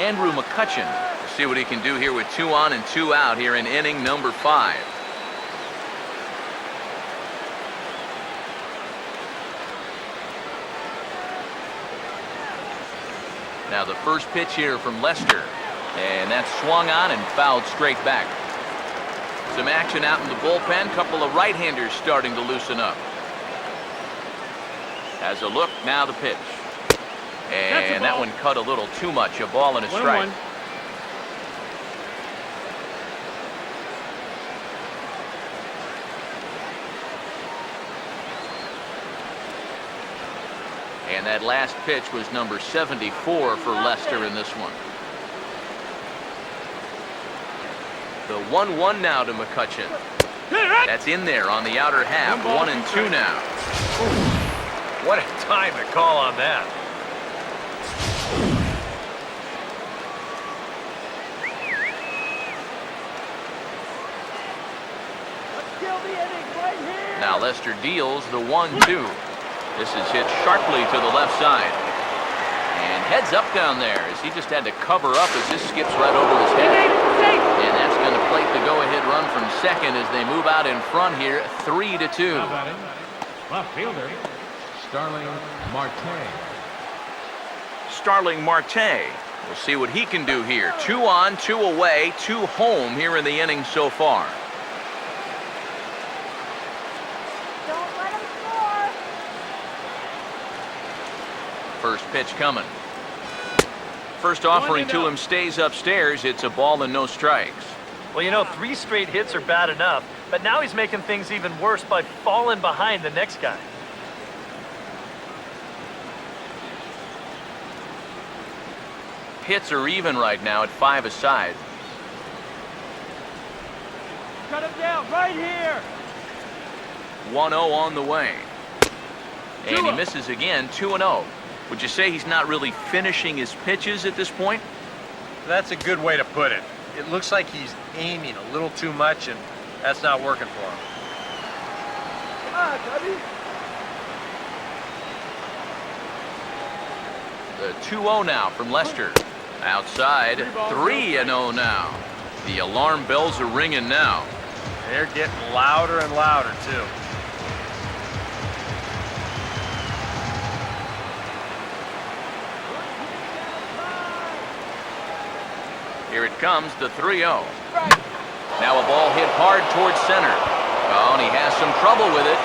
Andrew McCutchen. We'll see what he can do here with 2 on and 2 out here in inning number 5. Now the first pitch here from Lester, and that's swung on and fouled straight back. Some action out in the bullpen. Couple of right-handers starting to loosen up. Has a look, now the pitch. And that one cut a little too much. A ball and a strike. 1-1. And that last pitch was number 74 for Lester in this one. The 1-1 now to McCutchen. That's in there on the outer half. 1 and 2 now. What a time to call on that. Let's kill the inning right here. Now Lester deals the 1-2. This is hit sharply to the left side. And heads up down there as he just had to cover up as this skips right over his head. And that's going to plate the go-ahead run from second as they move out in front here, 3-2. Now batting, left fielder, Starling Marte. Starling Marte. We'll see what he can do here. 2 on, 2 away, 2 home here in the inning so far. Don't let him score. First pitch coming. First offering to him stays upstairs. It's a ball and no strikes. Well, you know, 3 straight hits are bad enough, but now he's making things even worse by falling behind the next guy. Hits are even right now at 5 aside. Cut him down right here. 1-0 on the way. And he misses again, 2-0. Would you say he's not really finishing his pitches at this point? That's a good way to put it. It looks like he's aiming a little too much, and that's not working for him. Come on, Tubby. The 2-0 now from Lester. Outside, 3-0 now. The alarm bells are ringing now. They're getting louder and louder, too. Here it comes, the 3-0. Now a ball hit hard towards center. Oh, and he has some trouble with it.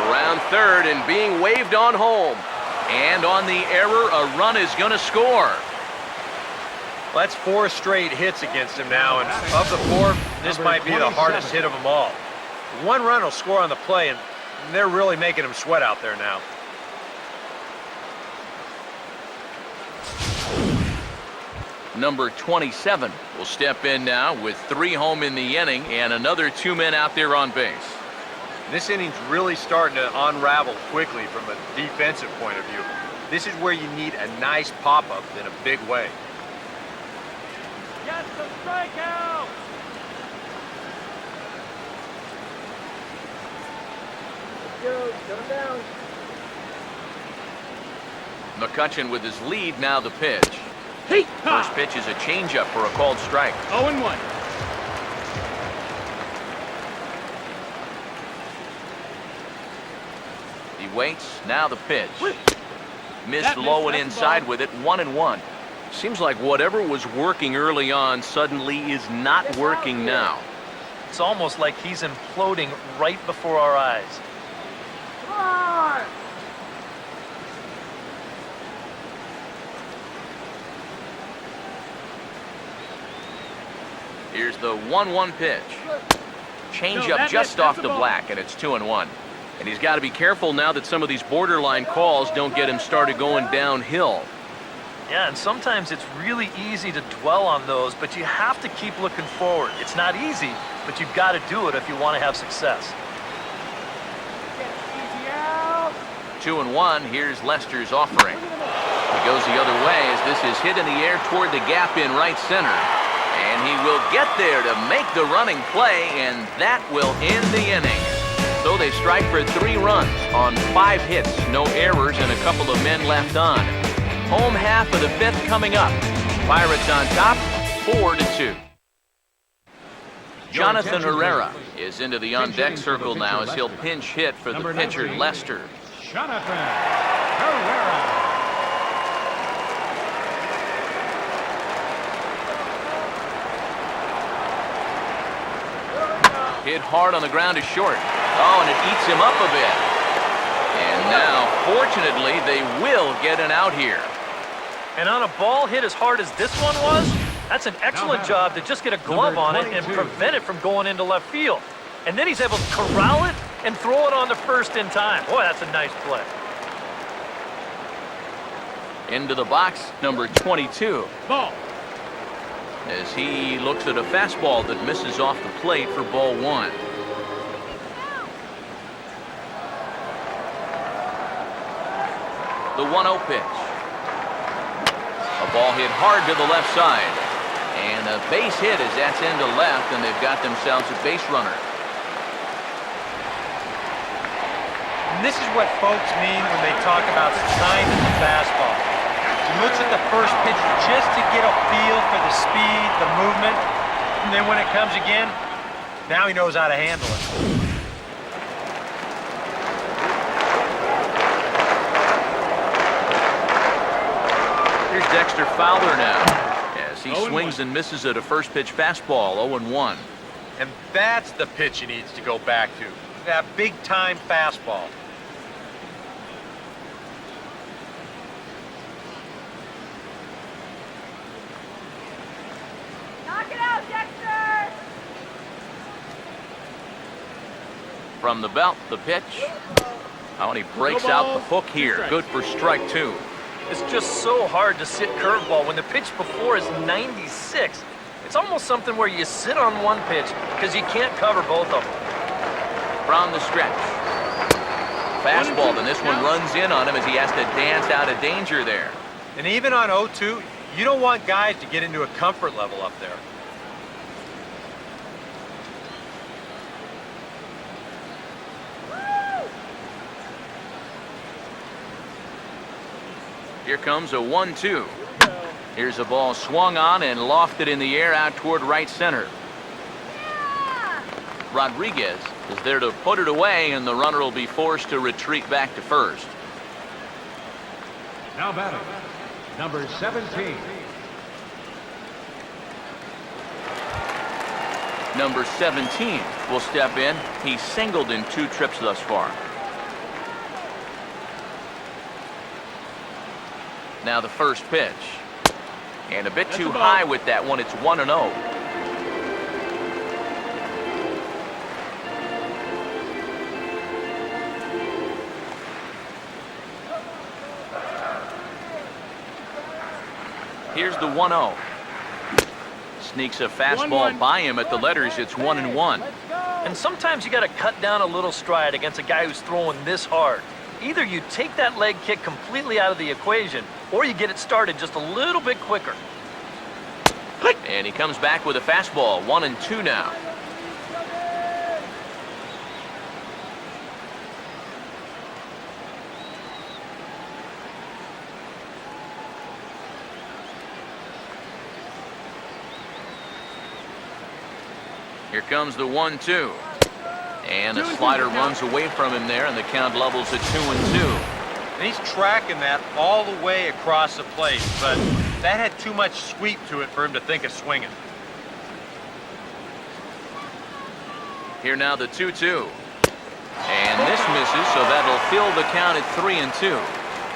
Around third and being waved on home. And on the error, a run is going to score. Well, that's 4 straight hits against him now, and of the 4, this might be the hardest hit of them all. 1 run will score on the play, and they're really making him sweat out there now. Number 27 will step in now with 3 home in the inning and another 2 men out there on base. This inning's really starting to unravel quickly from a defensive point of view. This is where you need a nice pop-up in a big way. Get some strikeout. Let's go. Shut him down. McCutchen with his lead, now the pitch. Hey, First pitch is a changeup for a called strike. 0-1. He waits, now the pitch. Missed That low missed, and that's the inside ball. with it, 1-1. Seems like whatever was working early on suddenly is not working now. It's almost like he's imploding right before our eyes. Come on. Here's the 1-1 pitch. Change No, up that just missed, off that's the the ball. black, and it's 2-1. And he's got to be careful now that some of these borderline calls don't get him started going downhill. Yeah, and sometimes it's really easy to dwell on those, but you have to keep looking forward. It's not easy, but you've got to do it if you want to have success. 2-1. Here's Lester's offering. He goes the other way as this is hit in the air toward the gap in right center. And he will get there to make the running play, and that will end the inning. So they strike for 3 runs on 5 hits, no errors, and a couple of men left on. Home half of the 5th coming up. Pirates on top, 4-2. Jonathan Herrera is into the on-deck circle now as he'll pinch hit for the pitcher, Lester. Jonathan Herrera. Hit hard on the ground to short. Oh, and it eats him up a bit. And now, fortunately, they will get an out here. And on a ball hit as hard as this one was, that's an excellent job to just get a glove on it and prevent it from going into left field. And then he's able to corral it and throw it on to first in time. Boy, that's a nice play. Into the box, number 22. Ball. As he looks at a fastball that misses off the plate for ball 1. The 1-0 pitch. A ball hit hard to the left side. And a base hit as that's into left, and they've got themselves a base runner. And this is what folks mean when they talk about timing the fastball. He looks at the first pitch just to get a feel for the speed, the movement, and then when it comes again, now he knows how to handle it. Here's Dexter Fowler now as he swings and misses at a first pitch fastball, 0-1. And that's the pitch he needs to go back to, that big-time fastball. Knock it out, Dexter! From the belt, the pitch. Oh, and he breaks out the hook here. Good for strike 2. It's just so hard to sit curveball when the pitch before is 96. It's almost something where you sit on one pitch because you can't cover both of them. From the stretch. Fastball, and this one runs in on him as he has to dance out of danger there. And even on 0-2, you don't want guys to get into a comfort level up there. Here comes a 1-2. Here's a ball swung on and lofted in the air out toward right center. Rodriguez is there to put it away, and the runner will be forced to retreat back to first. Now batting, number 17. Number 17 will step in. He's singled in 2 trips thus far. Now the first pitch. And a bit too high with that one. It's 1-0. Here's the 1-0. Sneaks a fastball by him at the letters. It's 1-1. And sometimes you got to cut down a little stride against a guy who's throwing this hard. Either you take that leg kick completely out of the equation, or you get it started just a little bit quicker. And he comes back with a fastball. 1-2 now. Here comes the 1-2. And a slider runs away from him there, and the count levels at 2-2. And he's tracking that all the way across the plate, but that had too much sweep to it for him to think of swinging. Here now the 2-2. And this misses, so that'll fill the count at 3-2.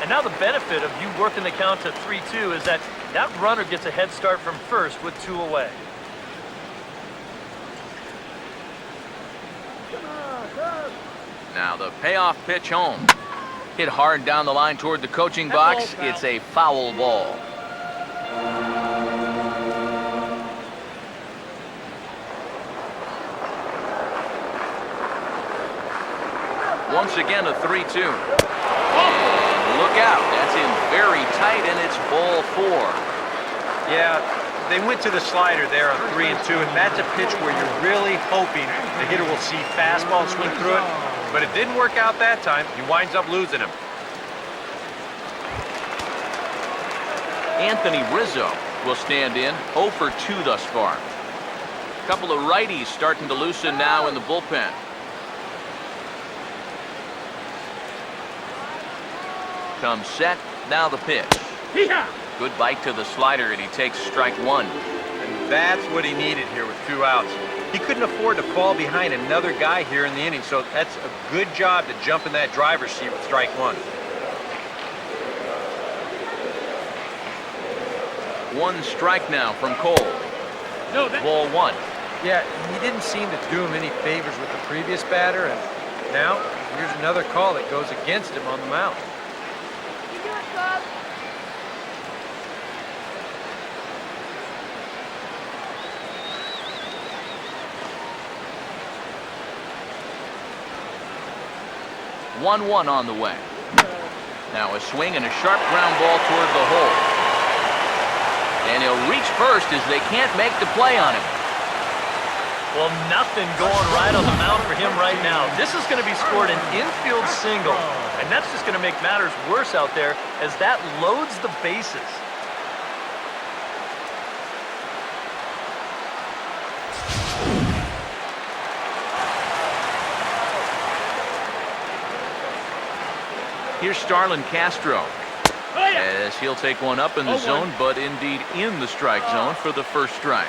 And now the benefit of you working the count to 3-2 is that that runner gets a head start from first with 2 away. Now the payoff pitch home. Hit hard down the line toward the coaching box. It's a foul ball. Once again, a 3-2. And look out. That's in very tight, and it's ball 4. Yeah, they went to the slider there on 3 and 2, and that's a pitch where you're really hoping the hitter will see fastball and swing through it. But it didn't work out that time. He winds up losing him. Anthony Rizzo will stand in, 0 for 2 thus far. A couple of righties starting to loosen now in the bullpen. Comes set, now the pitch. Good bite to the slider, and he takes strike 1. And that's what he needed here with 2 outs. He couldn't afford to fall behind another guy here in the inning, so that's a good job to jump in that driver's seat with strike 1. 1 strike now from Cole. Ball 1. Yeah, he didn't seem to do him any favors with the previous batter, and now here's another call that goes against him on the mound. You do it, Cub. One on the way. Now a swing and a sharp ground ball toward the hole. And he'll reach first as they can't make the play on him. Well, nothing going right on the mound for him right now. This is going to be scored an infield single, and that's just going to make matters worse out there as that loads the bases. Here's Starlin Castro, as he'll take one up in the zone, but indeed in the strike zone for the first strike.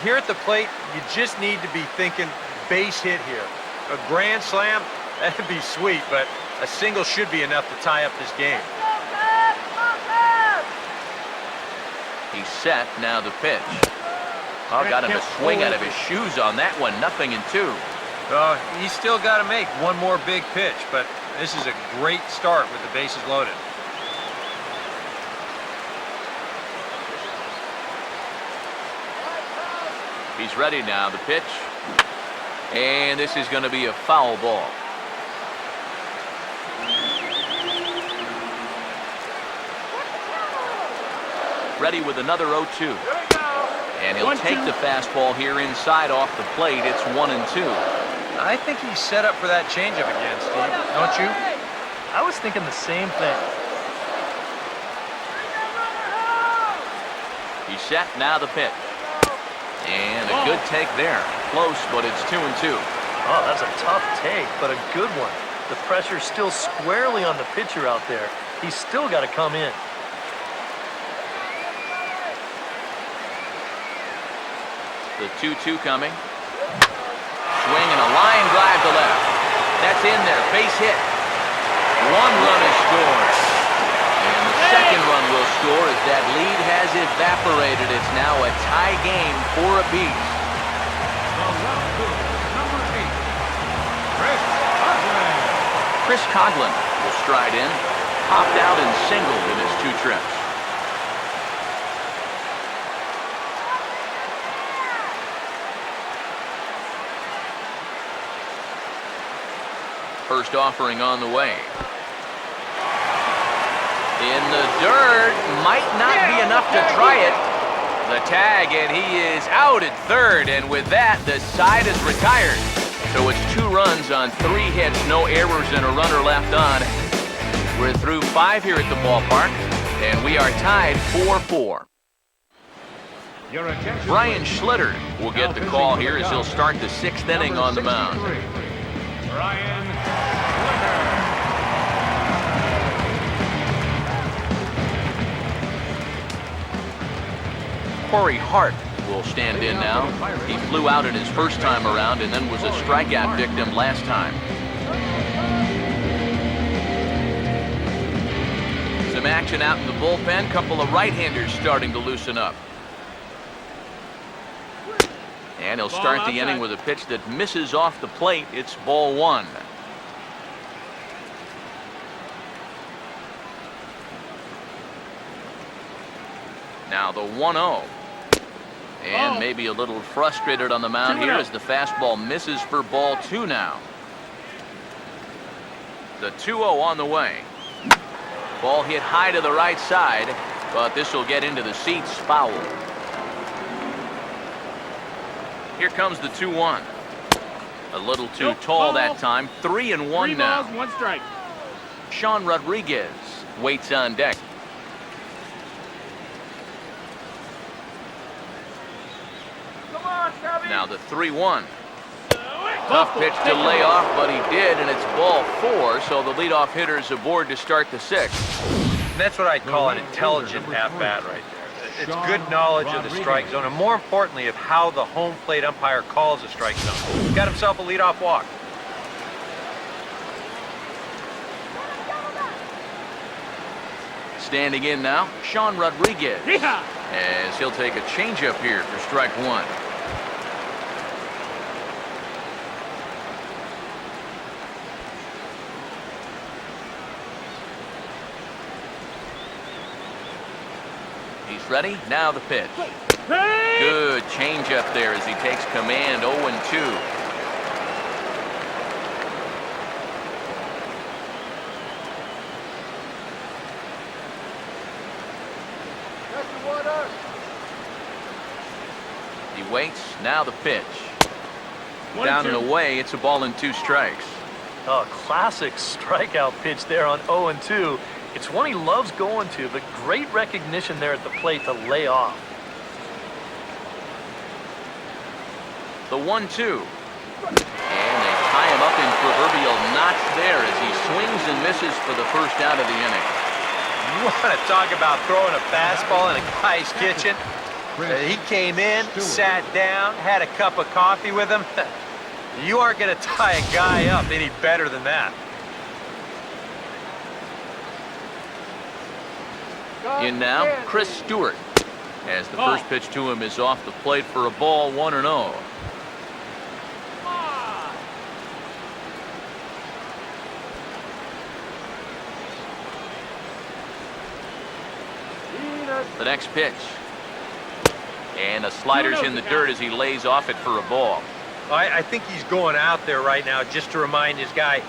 Here at the plate, you just need to be thinking base hit here. A grand slam, that'd be sweet, but a single should be enough to tie up this game. He's set, now the pitch. Oh, got him a swing out of his shoes on that one, 0-2. He's still got to make one more big pitch, but this is a great start with the bases loaded. He's ready now, the pitch. And this is going to be a foul ball. Ready with another 0-2. And he'll take the fastball here inside off the plate. It's 1-2. I think he's set up for that changeup again, Steve. Don't you? I was thinking the same thing. He's set, now the pitch. And a good take there. Close, but it's 2-2. Oh, that's a tough take, but a good one. The pressure's still squarely on the pitcher out there. He's still got to come in. The 2-2 coming. Swing and a line drive to left. That's in there, base hit. 1 run is scored. And the second run will score as that lead has evaporated. It's now a tie game for apiece. The left fielder, number 8, Chris Coughlin. Chris Coughlin will stride in. Popped out and singled in his 2 trips. First offering on the way. In the dirt, might not be enough to try it. The tag, and he is out at third, and with that, the side is retired. So it's 2 runs on 3 hits, no errors, and a runner left on. We're through 5 here at the ballpark, and we are tied 4-4. Brian Schlitter will get the call here as he'll start the 6th inning on the mound. Brian Schlitter. Corey Hart will stand in now. He flew out in his first time around and then was a strikeout victim last time. Some action out in the bullpen. Couple of right-handers starting to loosen up. And he'll start the inning with a pitch that misses off the plate. It's ball 1. Now the 1-0. And maybe a little frustrated on the mound here as the fastball misses for ball 2 now. The 2-0 on the way. Ball hit high to the right side, but this will get into the seats, foul. Here comes the 2-1. A little too tall that time. 3-1 now. 3 balls, 1 strike. Sean Rodriguez waits on deck. Come on, Chubby. Now the 3-1. Tough pitch to lay off, but he did, and it's ball 4, so the leadoff hitter is aboard to start the 6th. And that's what I'd call an intelligent at-bat right there. It's good knowledge of the strike zone, and more importantly, of how the home plate umpire calls a strike zone. He's got himself a leadoff walk. Standing in now, Sean Rodriguez, Yeehaw! as he'll take a changeup here for strike 1. He's ready. Now the pitch. Hey! Good changeup there as he takes command. 0-2. He waits. Now the pitch. Down and away. It's a ball and 2 strikes. A classic strikeout pitch there on 0-2. It's one he loves going to, but great recognition there at the plate to lay off. The 1-2. And they tie him up in proverbial knots there as he swings and misses for the first out of the inning. You want to talk about throwing a fastball in a guy's kitchen? He came in, sat down, had a cup of coffee with him. You aren't going to tie a guy up any better than that. In now, Chris Stewart, as the first pitch to him is off the plate for a ball. 1-0. The next pitch. And a slider's in the dirt as he lays off it for a ball. I think he's going out there right now just to remind his guy,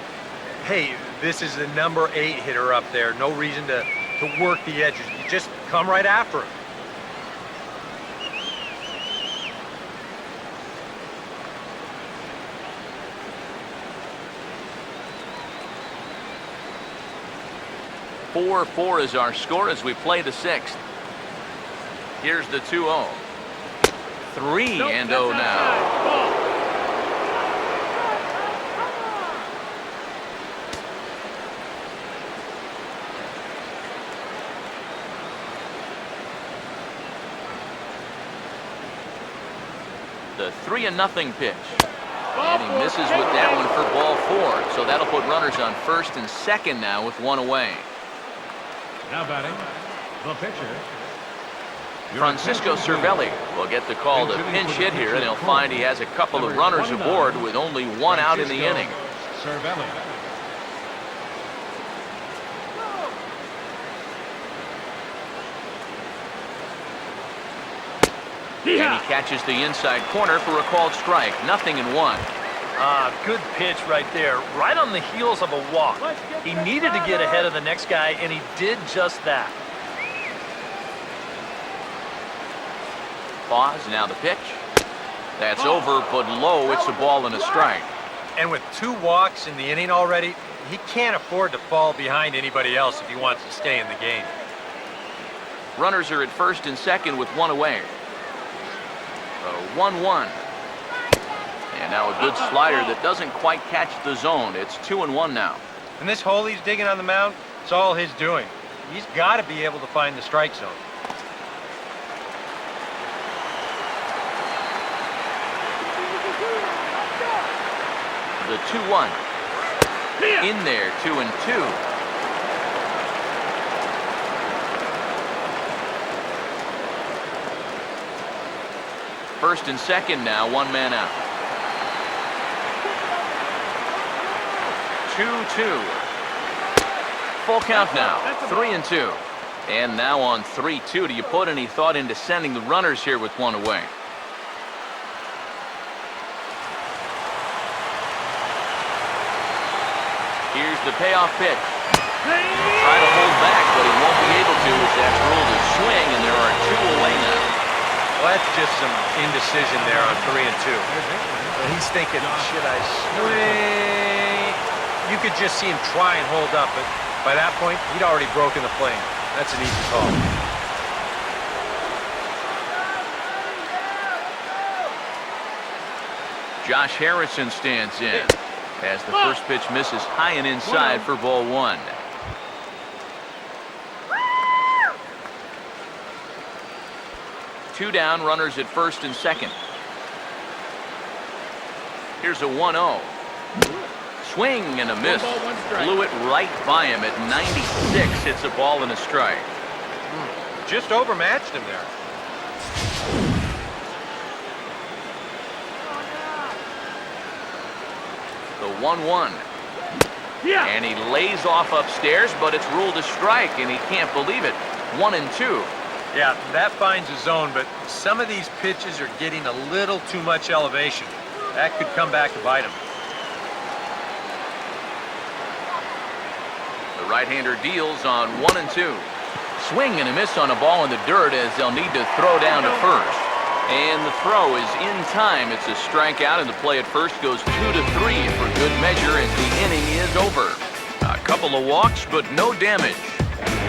hey, this is the number 8 hitter up there. No reason to work the edges. You just come right after him. Four is our score as we play the 6th. Here's the 2-0. 3-0 now. The 3-0 pitch. And he misses with that one for ball 4. So that'll put runners on first and second now with 1 away. Now batting, the pitcher. Francisco Cervelli will get the call to pinch hit here, and he'll find he has a couple of runners aboard with only 1 out in the inning. Cervelli. And he catches the inside corner for a called strike. 0-1. Good pitch right there, right on the heels of a walk. He needed to get ahead of the next guy, and he did just that. Pause, now the pitch. That's over, but low. It's a ball and a strike. And with 2 walks in the inning already, he can't afford to fall behind anybody else if he wants to stay in the game. Runners are at first and second with 1 away. 1-1. And now a good slider that doesn't quite catch the zone. It's 2-1 now. And this hole he's digging on the mound, it's all his doing. He's got to be able to find the strike zone. The 2-1. In there, 2-2. First and second now, 1 man out. 2-2. Full count now, 3-2. And now on 3-2, do you put any thought into sending the runners here with 1 away? Here's the payoff pitch. Try to hold back, but he won't be able to as that's ruled a swing, and there are 2 away now. Well, that's just some indecision there on 3 and 2. He's thinking, should I swing? You could just see him try and hold up, but by that point, he'd already broken the plane. That's an easy call. Josh Harrison stands in as the first pitch misses high and inside for ball 1. Two down, runners at first and second. Here's a 1-0. Swing and a miss. Blew it right by him at 96. It's a ball and a strike. Just overmatched him there. The 1-1. Yeah. And he lays off upstairs, but it's ruled a strike, and he can't believe it. 1 and 2. Yeah, that finds a zone, but some of these pitches are getting a little too much elevation. That could come back to bite him. The right-hander deals on 1 and 2. Swing and a miss on a ball in the dirt as they'll need to throw down to first. And the throw is in time. It's a strikeout, and the play at first goes 2 to 3 for good measure as the inning is over. A couple of walks, but no damage.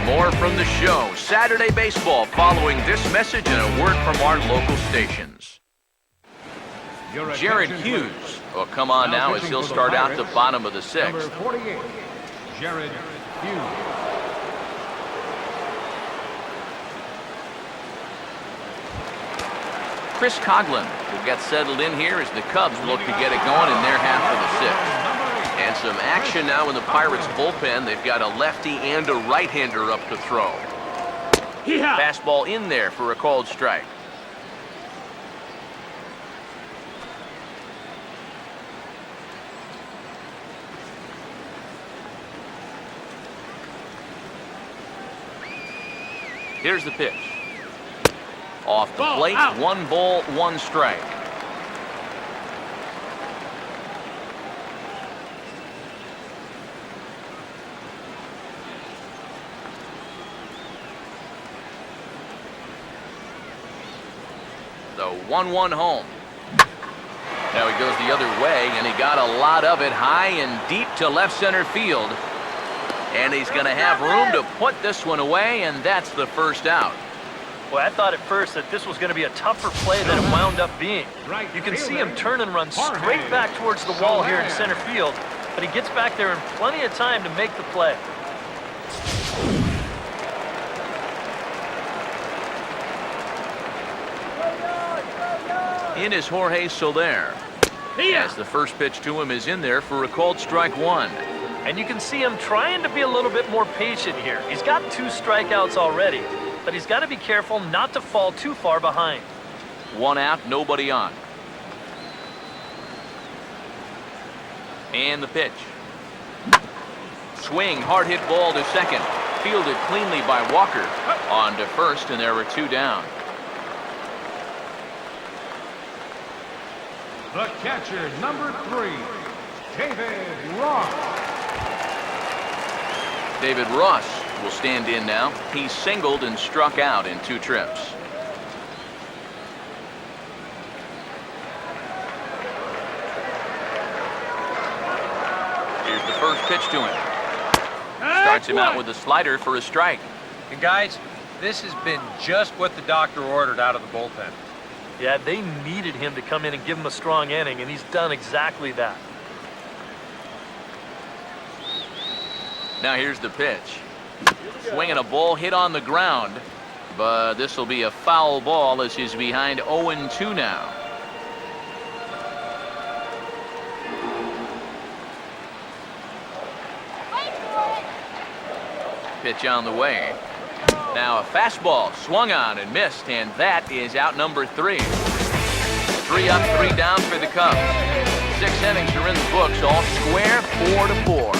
More from the show. Saturday Baseball following this message and a word from our local stations. Jared Hughes will come on now as he'll start out the bottom of the 6th. Number 48, Jared Hughes. Chris Coughlin will get settled in here as the Cubs look to get it going in their half of the 6th. And some action now in the Pirates bullpen. They've got a lefty and a right-hander up to throw. Fastball in there for a called strike. Here's the pitch. Off the plate, 1 ball, 1 strike. The 1-1 home. Now he goes the other way, and he got a lot of it high and deep to left center field. And he's going to have room to put this one away, and that's the first out. Boy, I thought at first that this was going to be a tougher play than it wound up being. You can see him turn and run straight back towards the wall here in center field, but he gets back there in plenty of time to make the play. In is Jorge Soler. As the first pitch to him is in there for a called strike 1. And you can see him trying to be a little bit more patient here. He's got 2 strikeouts already, but he's got to be careful not to fall too far behind. 1 out, nobody on. And the pitch. Swing, hard hit ball to second. Fielded cleanly by Walker. On to first, and there were 2 down. The catcher, number 3, David Ross. David Ross will stand in now. He singled and struck out in 2 trips. Here's the first pitch to him. Starts him out with a slider for a strike. And guys, this has been just what the doctor ordered out of the bullpen. Yeah, they needed him to come in and give him a strong inning, and he's done exactly that. Now here's the pitch. Swinging a ball hit on the ground, but this will be a foul ball as he's behind 0-2 now. Pitch on the way. Now a fastball swung on and missed, and that is out number 3. 3 up, 3 down for the Cubs. 6 innings are in the books, all square, 4-4.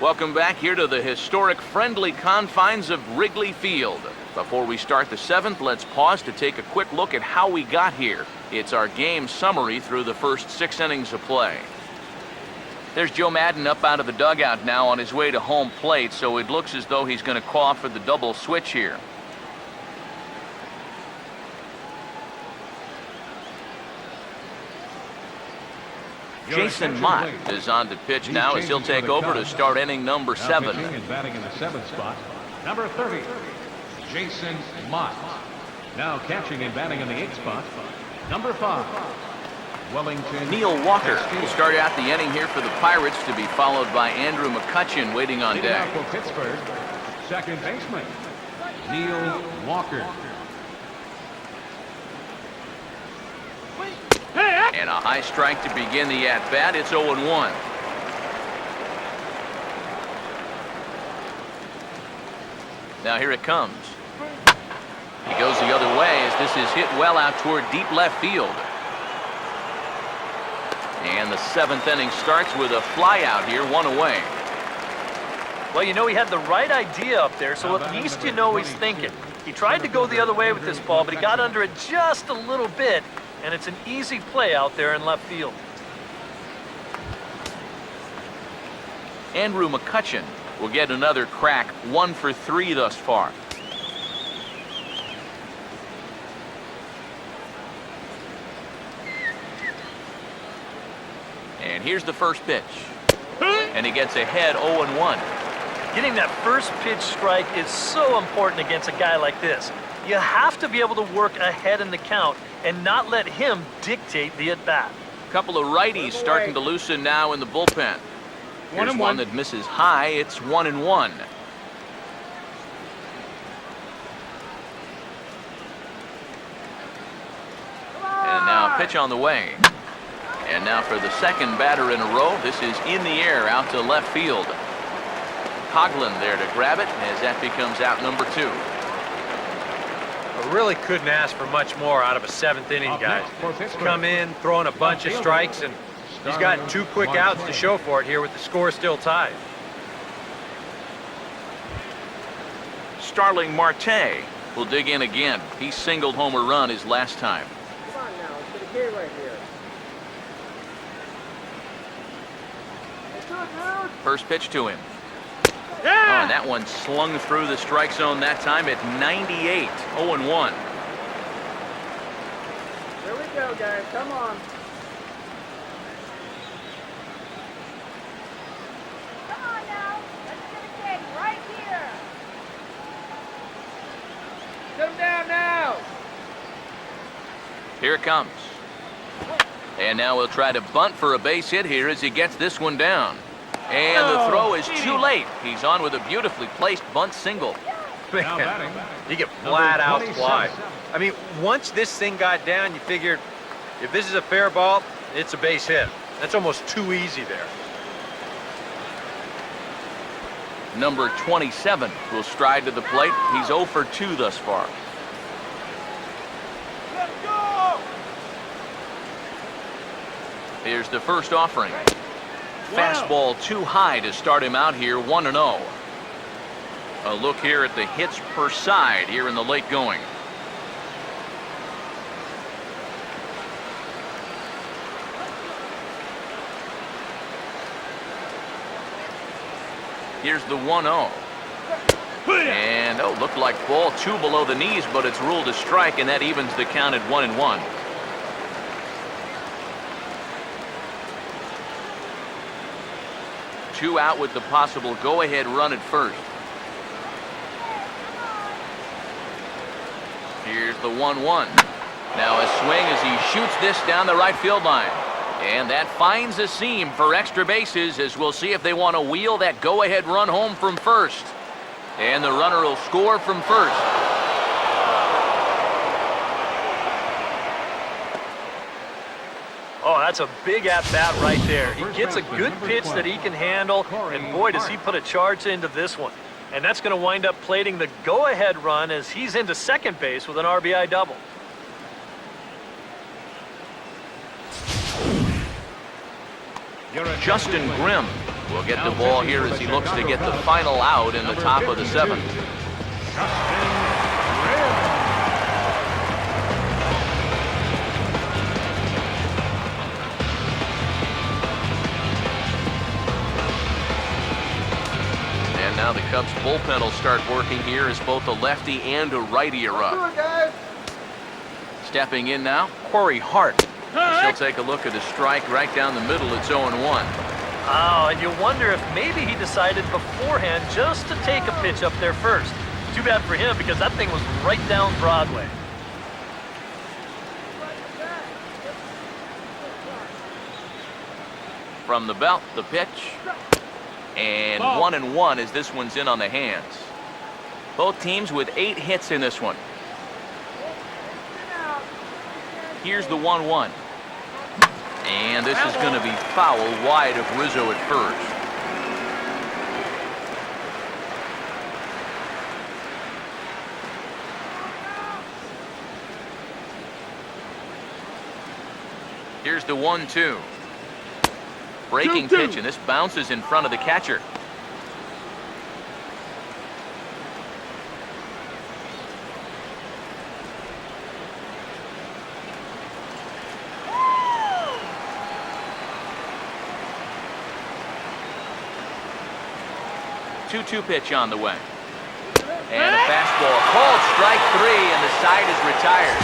Welcome back here to the historic friendly confines of Wrigley Field. Before we start the 7th, let's pause to take a quick look at how we got here. It's our game summary through the first 6 innings of play. There's Joe Madden up out of the dugout now on his way to home plate, so it looks as though he's going to call for the double switch here. Jason Mott is on the pitch now as he'll take over to start inning number 7. And batting in the 7th spot, number 30, Jason Mott. Now catching and batting in the 8th spot, number 5, Wellington. Neil Walker will start out the inning here for the Pirates, to be followed by Andrew McCutchen waiting on Leading deck. out for Pittsburgh, second baseman, Neil Walker. And a high strike to begin the at-bat. It's 0-1. Now here it comes. He goes the other way as this is hit well out toward deep left field. And the 7th inning starts with a fly out here, 1 away. Well, you know, he had the right idea up there, so at least you know he's thinking. He tried to go the other way with this ball, but he got under it just a little bit, and it's an easy play out there in left field. Andrew McCutchen will get another crack, 1 for 3 thus far. And here's the first pitch. And he gets ahead 0-1. Getting that first pitch strike is so important against a guy like this. You have to be able to work ahead in the count and not let him dictate the at-bat. Couple of righties starting to loosen now in the bullpen. Here's one that misses high. It's 1-1. And now a pitch on the way. And now for the 2nd batter in a row. This is in the air out to left field. Coughlin there to grab it as that becomes out number 2. I really couldn't ask for much more out of a 7th inning, guys. He's come in, throwing a bunch of strikes, and he's got 2 quick outs to show for it here with the score still tied. Starling Marte will dig in again. He singled home a run his last time. Come on now, it's the kid right here. Let's do it, dude. First pitch to him. Oh, and that one slung through the strike zone that time at 98. 0-1. Here we go, guys. Come on. Come on now. Let's get a kid right here. Come down now. Here it comes. And now he'll try to bunt for a base hit here as he gets this one down. And the throw is too late. He's on with a beautifully placed bunt single. Now batting, You get flat out 27. fly. I mean, once this thing got down, you figured if this is a fair ball, it's a base hit. That's almost too easy there. Number 27 will stride to the plate. He's 0 for 2 thus far. Let's go. Here's the first offering. Fastball too high to start him out here, 1-0. A look here at the hits per side here in the late going. Here's the 1-0. And, looked like ball 2 below the knees, but it's ruled a strike, and that evens the count at 1-1. Two out with the possible go-ahead run at first. Here's the 1-1. Now a swing as he shoots this down the right field line. And that finds a seam for extra bases, as we'll see if they want to wheel that go-ahead run home from first. And the runner will score from first. Oh, that's a big at-bat right there. He gets a good pitch that he can handle, and boy, does he put a charge into this one. And that's going to wind up plating the go-ahead run as he's into second base with an RBI double. Justin Grimm We'll get the ball here as he looks to get the final out in the top of the 7th. And now the Cubs bullpen will start working here as both a lefty and a righty are up. Stepping in now, Corey Hart. He'll take a look at a strike right down the middle. It's 0-1. Oh, and you wonder if maybe he decided beforehand just to take a pitch up there first. Too bad for him because that thing was right down Broadway. From the belt, the pitch. And 1-1 as this one's in on the hands. Both teams with 8 hits in this one. Here's the 1-1. And this is going to be foul wide of Rizzo at first. Here's the 1-2. Breaking pitch, and this bounces in front of the catcher. Two pitch on the way. And a fastball called strike 3, and the side is retired.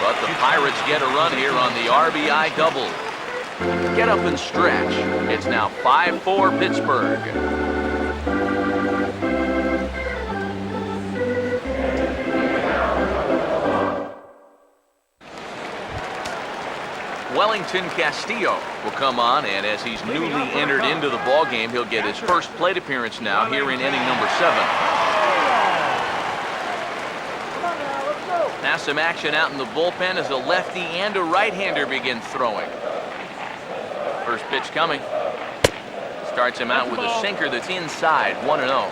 But the Pirates get a run here on the RBI double. Get up and stretch. It's now 5-4 Pittsburgh. Wellington Castillo will come on, and as he's newly entered into the ballgame, he'll get his first plate appearance now here in inning number 7. Now some action out in the bullpen as a lefty and a right-hander begin throwing. First pitch coming. Starts him out with a sinker that's inside, 1-0.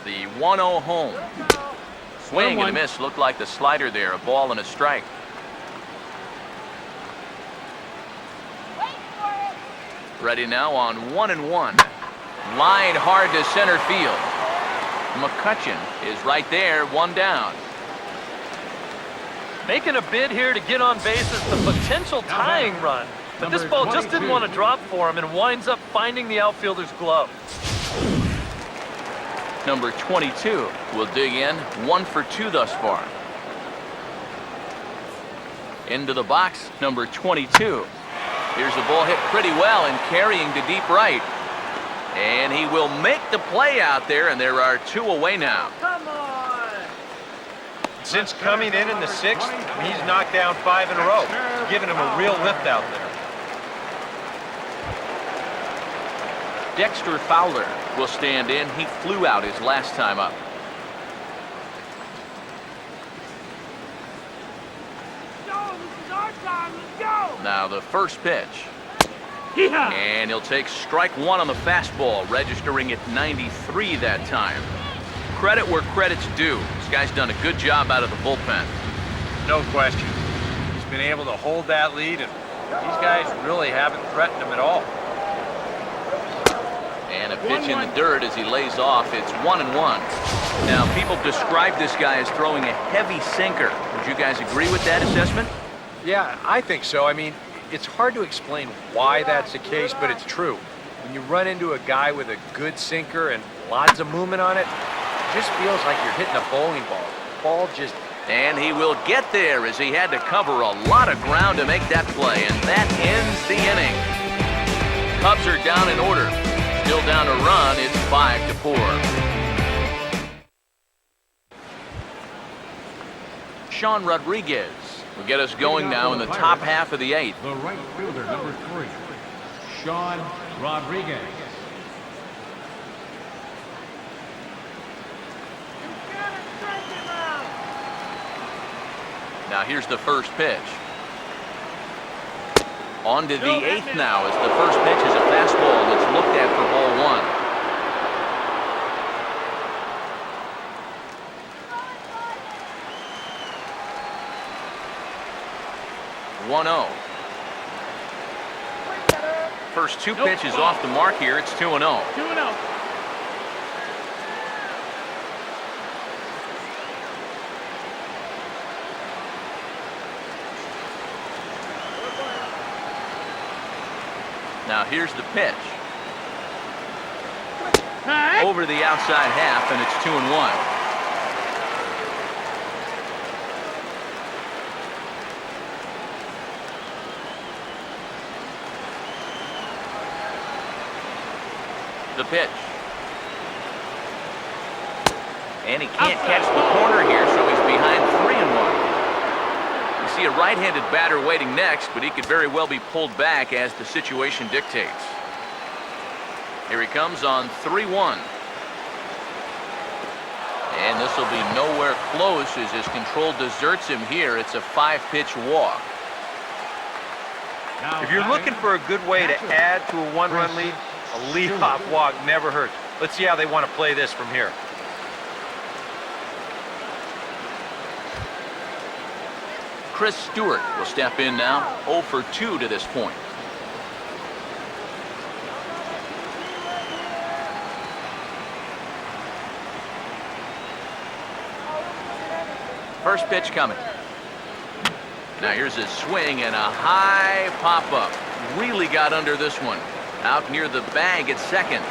The 1-0 home. Swing and a miss. Looked like the slider there. A ball and a strike. Ready now on 1-1. Line hard to center field. McCutcheon is right there, 1 down. Making a bid here to get on base is the potential tying run. But this ball just didn't want to drop for him and winds up finding the outfielder's glove. Number 22 will dig in, 1 for 2 thus far. Into the box, number 22. Here's the ball hit pretty well and carrying to deep right. And he will make the play out there, and there are 2 away now. Come on! Since coming in the 6th, he's knocked down 5 in a row, giving him a real lift out there. Dexter Fowler will stand in. He flew out his last time up. This is our time. Let's go! Now the first pitch. And he'll take strike 1 on the fastball, registering at 93 that time. Credit where credit's due. This guy's done a good job out of the bullpen. No question. He's been able to hold that lead, and these guys really haven't threatened him at all. And a pitch in the dirt as he lays off. It's 1-1. Now, people describe this guy as throwing a heavy sinker. Would you guys agree with that assessment? Yeah, I think so. I mean, it's hard to explain why that's the case, but it's true. When you run into a guy with a good sinker and lots of movement on it, it just feels like you're hitting a bowling ball. The ball just... And he will get there as he had to cover a lot of ground to make that play, and that ends the inning. Cubs are down in order. Still down a run. It's 5-4. Sean Rodriguez will get us going now in the top half of the 8th. The right fielder, number 3, Sean Rodriguez. Now here's the first pitch. On to the 8th now as the first pitch is a fastball that's looked at for ball 1. 1-0. First 2 pitches off the mark here. It's 2-0. 2-0. Now here's the pitch. Over the outside half, and it's 2-1. The pitch. And he can't catch the corner here, so he's behind 3-1. You see a right-handed batter waiting next, but he could very well be pulled back as the situation dictates. Here he comes on 3-1. And this will be nowhere close as his control deserts him here. It's a 5-pitch walk. If you're looking for a good way to add to a 1-run lead, a leadoff walk never hurts. Let's see how they want to play this from here. Chris Stewart will step in now, 0 for 2 to this point. First pitch coming. Now here's his swing and a high pop-up. Really got under this one. Out near the bag at second.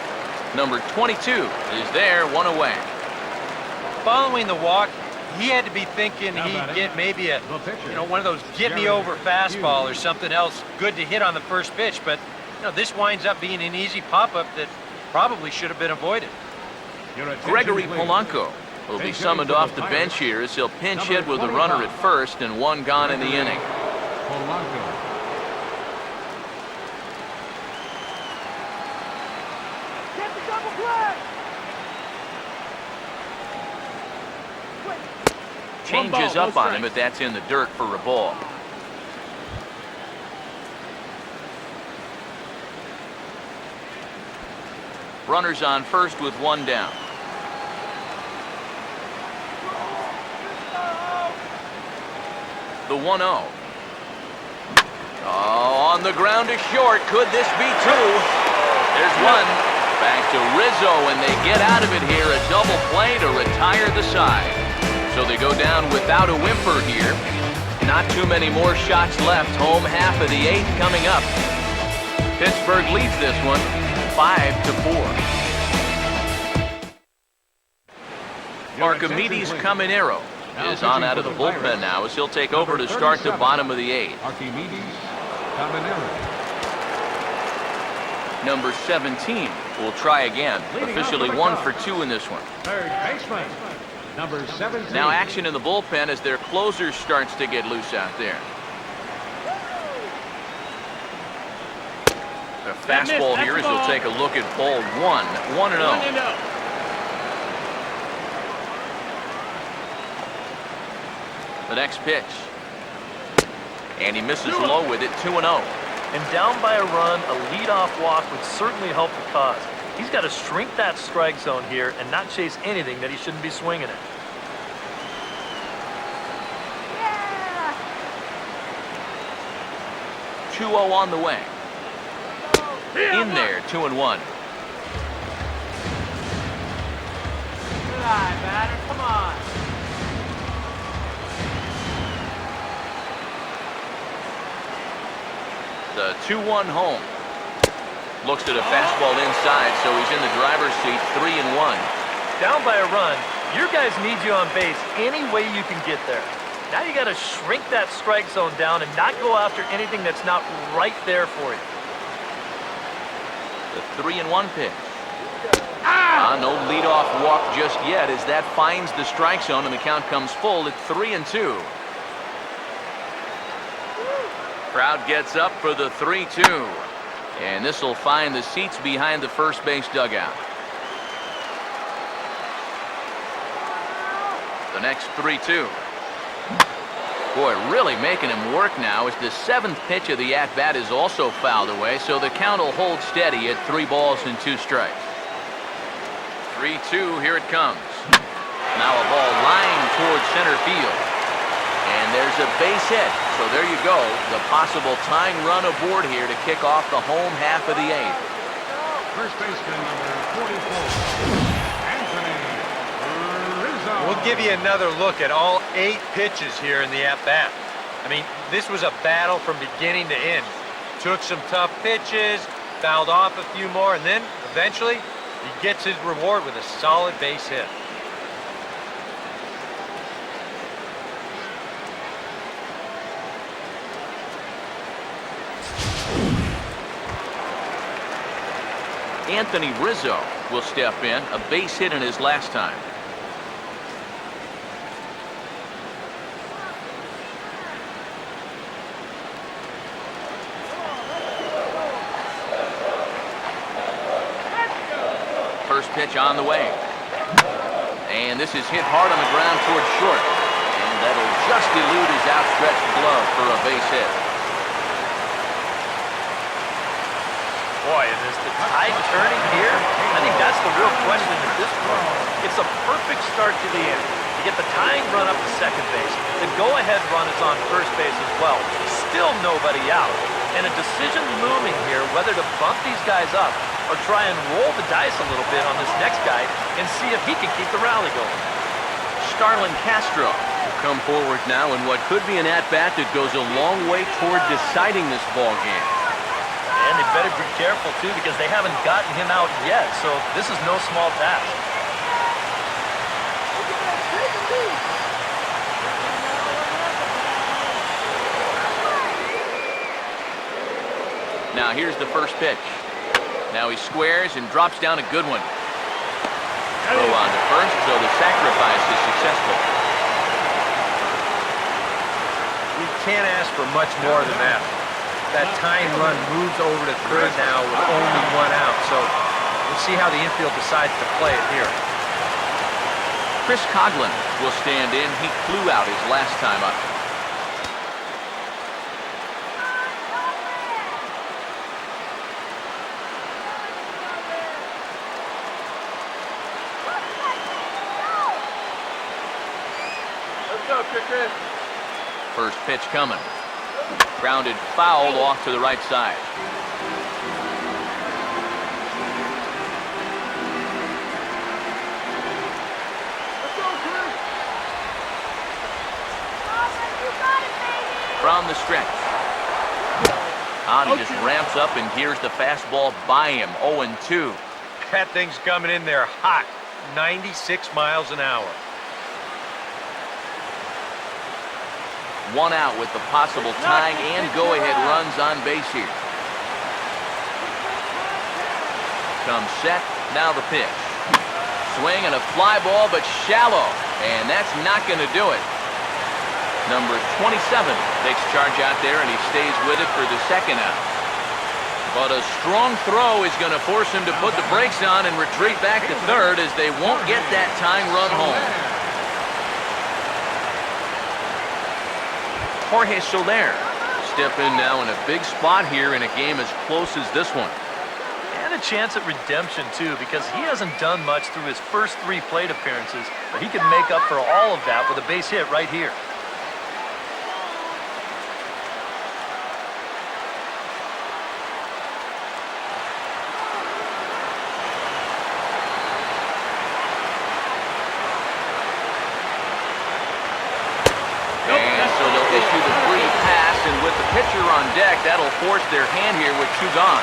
Number 22 is there, 1 away. Following the walk, he had to be thinking he'd get maybe a, one of those get-me-over fastball or something else good to hit on the first pitch. But, this winds up being an easy pop-up that probably should have been avoided. Gregory Polanco will be summoned off the bench here as he'll pinch hit with a runner at first and 1 gone in the inning. Polanco. Get the double play. Changes up on him, but that's in the dirt for a ball. Runners on first with 1 down. The 1-0. Oh, on the ground to short. Could this be 2? There's 1. Back to Rizzo, and they get out of it here. A double play to retire the side. So they go down without a whimper here. Not too many more shots left. Home half of the 8th coming up. Pittsburgh leads this one 5-4. Archimedes Caminero is on out of the bullpen now as he'll take over to start the bottom of the 8th. Archimedes Caminero. Number 17 will try again. Officially 1 for 2 in this one. Third baseman, number 17. Now action in the bullpen as their closer starts to get loose out there. A fastball here as he'll take a look at ball 1. 1-0. The next pitch. And he misses low with it, 2-0. And down by a run, a leadoff walk would certainly help the cause. He's got to shrink that strike zone here and not chase anything that he shouldn't be swinging at. Yeah. 2-0 on the way. In there, 2-1. Good eye, batter. Come on. The 2-1 home. Looks at a fastball inside, so he's in the driver's seat, 3-1. Down by a run, your guys need you on base any way you can get there. Now you got to shrink that strike zone down and not go after anything that's not right there for you. The 3-1 pitch. No leadoff walk just yet as that finds the strike zone and the count comes full at 3-2. Crowd gets up for the 3-2. And this will find the seats behind the first base dugout. The next 3-2. Boy, really making him work now as the 7th pitch of the at-bat is also fouled away, so the count will hold steady at 3 balls and 2 strikes. 3-2, here it comes. Now a ball lined towards center field. And there's a base hit, so there you go. The possible tying run aboard here to kick off the home half of the 8th. First baseman number 44, Anthony Rizzo. We'll give you another look at all 8 pitches here in the at-bat. I mean, this was a battle from beginning to end. Took some tough pitches, fouled off a few more, and then eventually he gets his reward with a solid base hit. Anthony Rizzo will step in, a base hit in his last time. First pitch on the way. And this is hit hard on the ground towards short. And that'll just elude his outstretched glove for a base hit. Boy, is the tide turning here? I think that's the real question at this point. It's a perfect start to the inning. You get the tying run up to second base. The go-ahead run is on first base as well. Still nobody out. And a decision looming here whether to bump these guys up or try and roll the dice a little bit on this next guy and see if he can keep the rally going. Starlin Castro will come forward now in what could be an at-bat that goes a long way toward deciding this ball game. And they better be careful, too, because they haven't gotten him out yet, so this is no small task. Now here's the first pitch. Now he squares and drops down a good one. Throw on to first, so the sacrifice is successful. You can't ask for much more than that. That tying run moves over to third now with only 1 out, so we'll see how the infield decides to play it here. Chris Coughlin will stand in. He flew out his last time up. Let's go, Chris. First pitch coming. Grounded foul off to the right side. Let's go, Chris. You got it, baby. From the stretch. He just ramps up, and here's the fastball by him. 0-2. That thing's coming in there hot, 96 miles an hour. 1 out with the possible tying and go-ahead runs on base here. Comes set, now the pitch. Swing and a fly ball, but shallow, and that's not going to do it. Number 27 takes charge out there, and he stays with it for the 2nd out. But a strong throw is going to force him to put the brakes on and retreat back to third, as they won't get that tying run home. Jorge Soler step in now in a big spot here in a game as close as this one. And a chance at redemption, too, because he hasn't done much through his first 3 plate appearances, but he can make up for all of that with a base hit right here. Issue the free pass, and with the pitcher on deck, that'll force their hand here with 2 gone.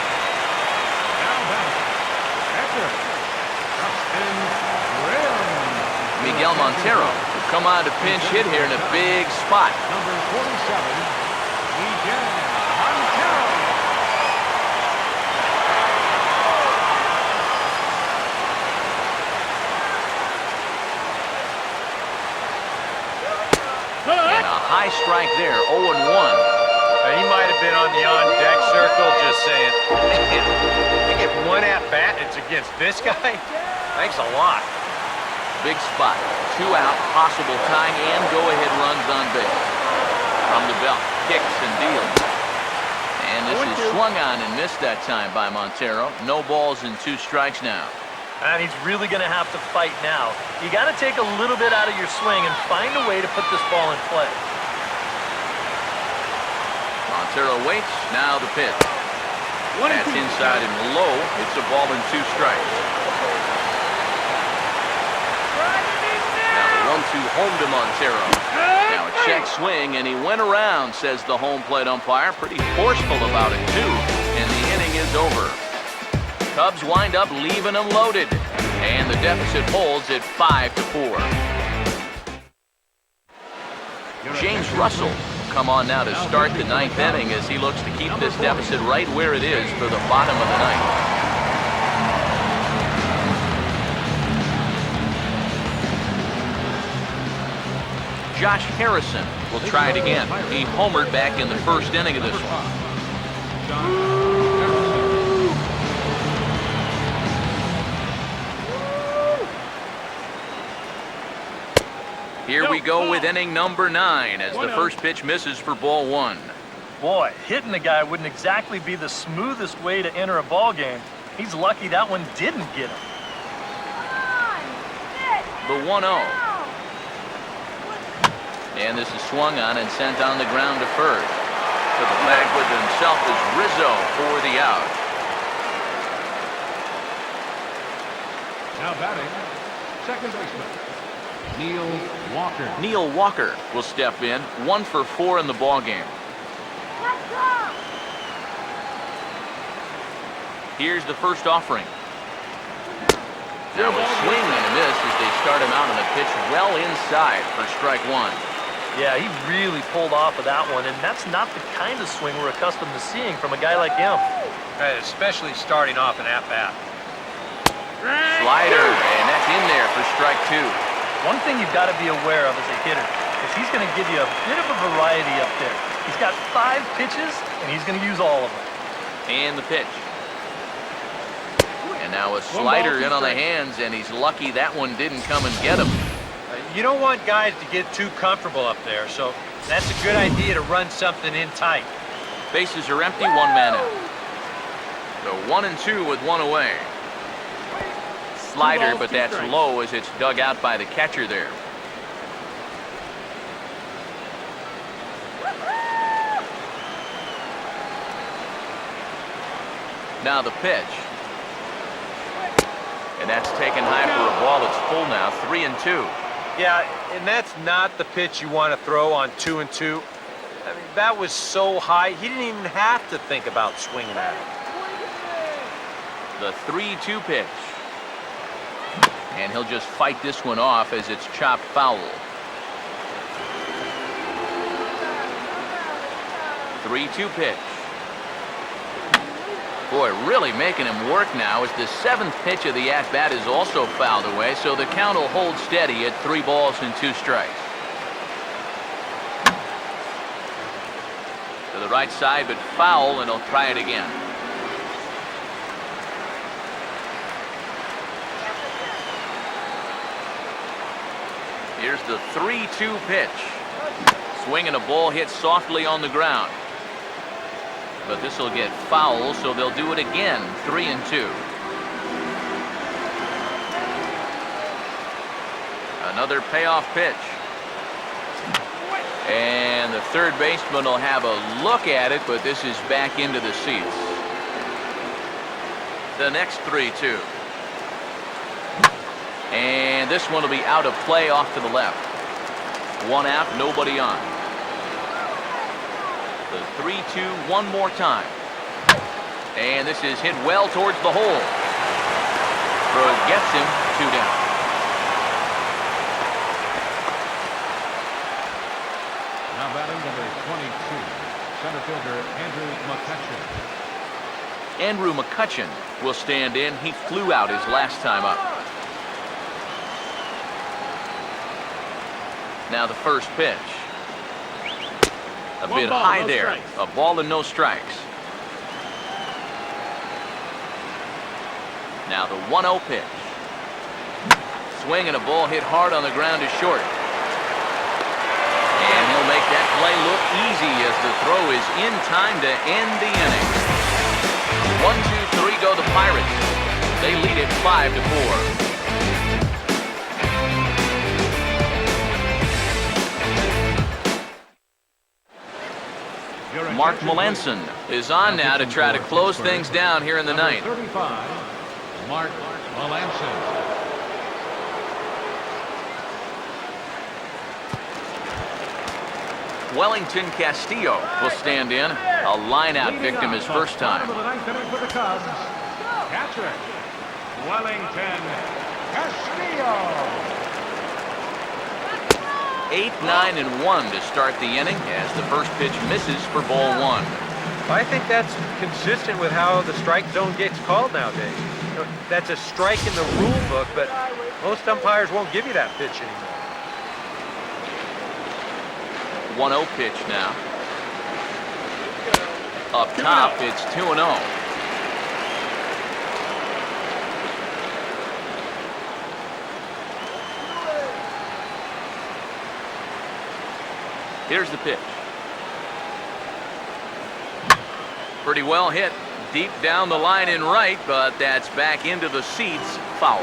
Miguel Montero will come on to pinch hit here in a big spot. Number 47, Miguel Montero. And a high strike there, 0-1. Now, he might have been on the on-deck circle just saying, man, I get 1 at-bat, it's against this guy? Thanks a lot. Big spot, 2 out, possible tying and go-ahead runs on base. belt, kicks and deals. And this is swung on and missed that time by Montero. No balls and 2 strikes now. And he's really going to have to fight now. You got to take a little bit out of your swing and find a way to put this ball in play. Montero waits. Now the pitch. That's inside and low. It's a ball and 2 strikes. Now the 1-2 home to Montero. Now a check swing, and he went around, says the home plate umpire. Pretty forceful about it, too. And the inning is over. Cubs wind up leaving them loaded. And the deficit holds at 5-4. James Russell come on now to start the 9th inning as he looks to keep this deficit right where it is for the bottom of the 9th. Josh Harrison will try it again. He homered back in the first inning of this one. Here we go with inning number 9 as the first pitch misses for ball 1. Boy, hitting the guy wouldn't exactly be the smoothest way to enter a ball game. He's lucky that one didn't get him. The 1-0. And this is swung on and sent on the ground to first. To the bag with himself is Rizzo for the out. Now batting, second baseman, Neil Walker. Neil Walker will step in, 1 for 4 in the ball game. Here's the first offering. Now a swing and a miss as they start him out on the pitch well inside for strike 1. Yeah, he really pulled off of that one, and that's not the kind of swing we're accustomed to seeing from a guy like him. Especially starting off an at-bat. Slider, and that's in there for strike 2. One thing you've got to be aware of as a hitter is he's going to give you a bit of a variety up there. He's got 5 pitches, and he's going to use all of them. And the pitch. And now a slider in on the hands, and he's lucky that one didn't come and get him. You don't want guys to get too comfortable up there, so that's a good idea to run something in tight. Bases are empty, 1 man out. So 1-2 with 1 away. Slider, but that's low as it's dug out by the catcher there. Now the pitch. And that's taken high for a ball. It's full now, 3-2. Yeah, and that's not the pitch you want to throw on 2-2. I mean, that was so high, he didn't even have to think about swinging at it. The 3-2 pitch. And he'll just fight this one off as it's chopped foul. 3-2 pitch. Boy, really making him work now as the 7th pitch of the at-bat is also fouled away, so the count will hold steady at 3 balls and 2 strikes. To the right side, but foul, and he'll try it again. Here's the 3-2 pitch. Swing and a ball hit softly on the ground. But this will get foul, so they'll do it again. 3-2. Another payoff pitch. And the third baseman will have a look at it, but this is back into the seats. The next 3-2. And this one will be out of play off to the left. 1 out, nobody on. The 3-2 one more time. And this is hit well towards the hole. Throw gets him, 2 down. Now batting number 22, center fielder Andrew McCutchen. Andrew McCutchen will stand in. He flew out his last time up. Now the first pitch. A bit high there. A ball and no strikes. Now the 1-0 pitch. Swing and a ball hit hard on the ground to short. And he'll make that play look easy as the throw is in time to end the inning. 1-2-3 go the Pirates. They lead it 5-4. Mark Melanson is on now to try to close things down here in the ninth. 35, Mark Melanson. Wellington Castillo will stand in. A line-out victim his first time. Catcher, Wellington Castillo. 8, 9, and 1 to start the inning as the first pitch misses for ball 1. I think that's consistent with how the strike zone gets called nowadays. You know, that's a strike in the rule book, but most umpires won't give you that pitch anymore. 1-0 pitch now. Up top, it's 2-0. Here's the pitch. Pretty well hit. Deep down the line in right, but that's back into the seats. Foul.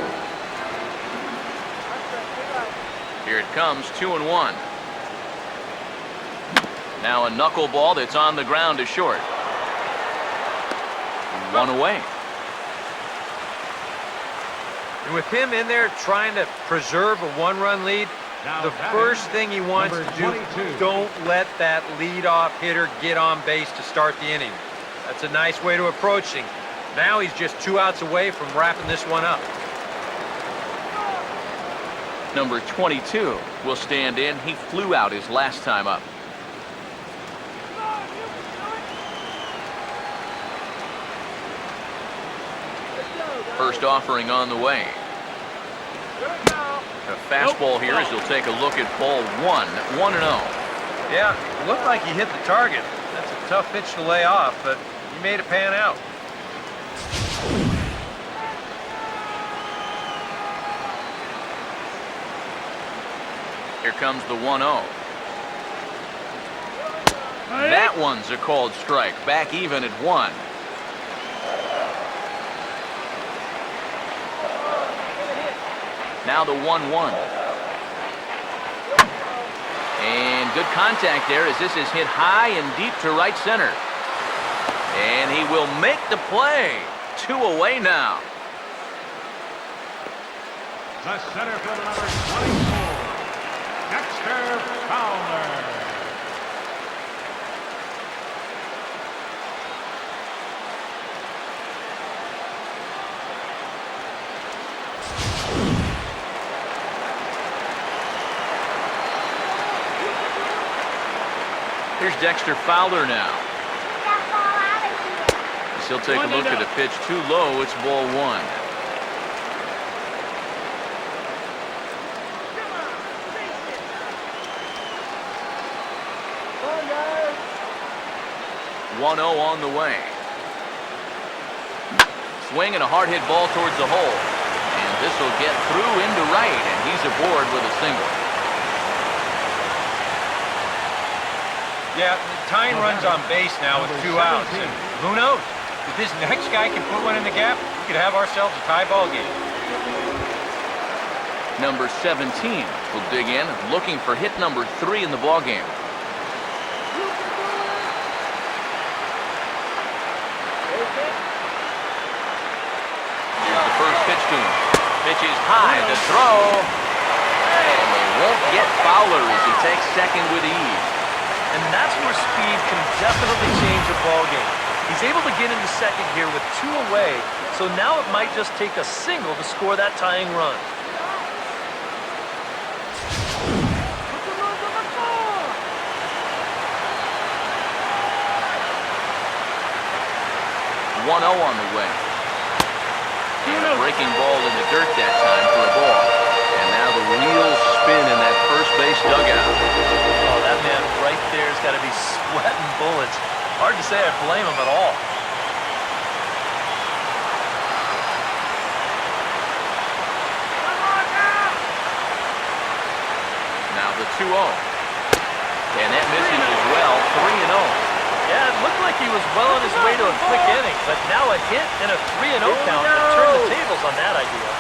Here it comes, 2-1. Now a knuckleball that's on the ground to short. 1 away. And with him in there trying to preserve a one-run lead, the first thing he wants to do, don't let that leadoff hitter get on base to start the inning. That's a nice way to approach things. Now he's just 2 outs away from wrapping this one up. Number 22 will stand in. He flew out his last time up. First offering on the way. A fastball here as he'll take a look at ball 1, 1-0. Yeah, it looked like he hit the target. That's a tough pitch to lay off, but he made it pan out. Here comes the 1-0. That one's a called strike. Back even at 1. Now the 1-1. And good contact there as this is hit high and deep to right center. And he will make the play. 2 away now. The center fielder, number 24, Dexter Fowler. Here's Dexter Fowler now. He'll take a look at a pitch too low. It's ball 1. One-0 on the way. Swing and a hard hit ball towards the hole. And this will get through into right, and he's aboard with a single. Yeah, tying runs on base now with 2 outs. And who knows? If this next guy can put one in the gap, we could have ourselves a tie ball game. Number 17 will dig in, looking for hit number 3 in the ball game. Here's the first pitch to him. Pitch is high, the throw. And they won't get Fowler as he takes second with ease. And that's where speed can definitely change a ball game. He's able to get into second here with 2 away, so now it might just take a single to score that tying run. One 0 on the way. And a breaking ball in the dirt that time for a ball. And now the wheels spin in that first base dugout. Oh, that man right there's got to be sweating bullets. Hard to say I blame him at all. Now the 2-0. And that misses as well. 3-0. Yeah, it looked like he was well on his way to a quick inning, but now a hit and a 3-0 count to turn the tables on that idea.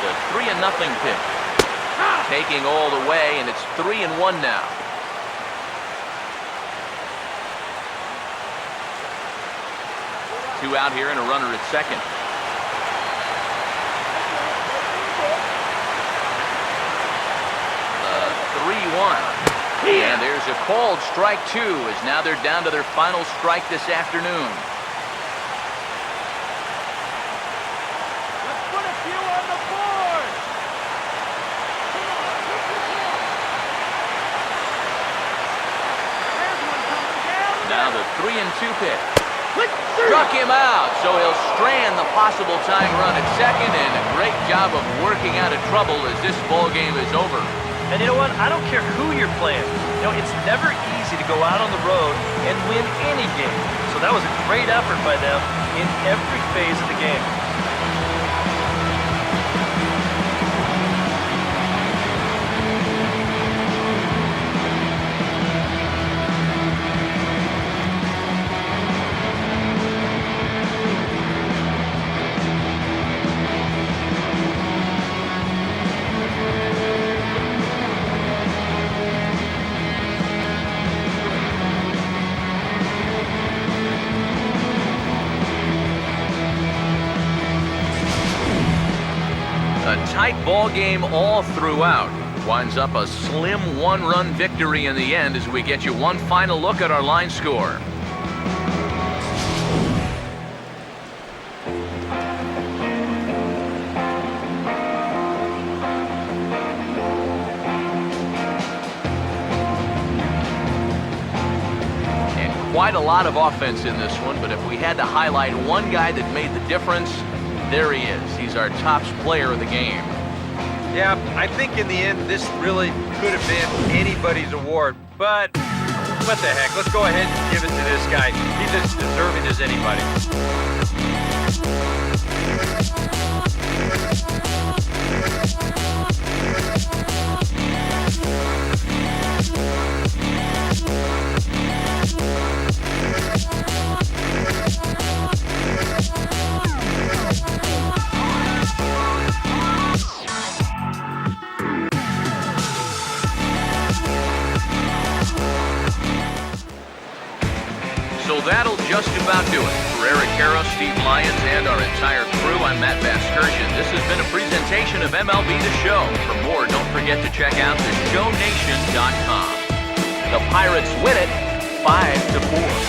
The 3-0 pitch. Taking all the way, and it's 3-1 now. Two out here and a runner at second. The 3-1. And there's a called strike two, as now they're down to their final strike this afternoon. Let's put a few on the board. There's one coming down. Now the 3-2 pitch. Struck him out, so he'll strand the possible tying run at second, and a great job of working out of trouble as this ball game is over. And you know what? I don't care who you're playing. You know, it's never easy to go out on the road and win any game. So that was a great effort by them in every phase of the game. Tight ball game all throughout. Winds up a slim one-run victory in the end as we get you one final look at our line score. And quite a lot of offense in this one, but if we had to highlight one guy that made the difference, there he is. He's our top player of the game. Yeah, I think in the end, this really could have been anybody's award. But what the heck? Let's go ahead and give it to this guy. He's as deserving as anybody. So that'll just about do it. For Eric Harrow, Steve Lyons, and our entire crew, I'm Matt Vasgersian. This has been a presentation of MLB The Show. For more, don't forget to check out theshownation.com. The Pirates win it 5-4.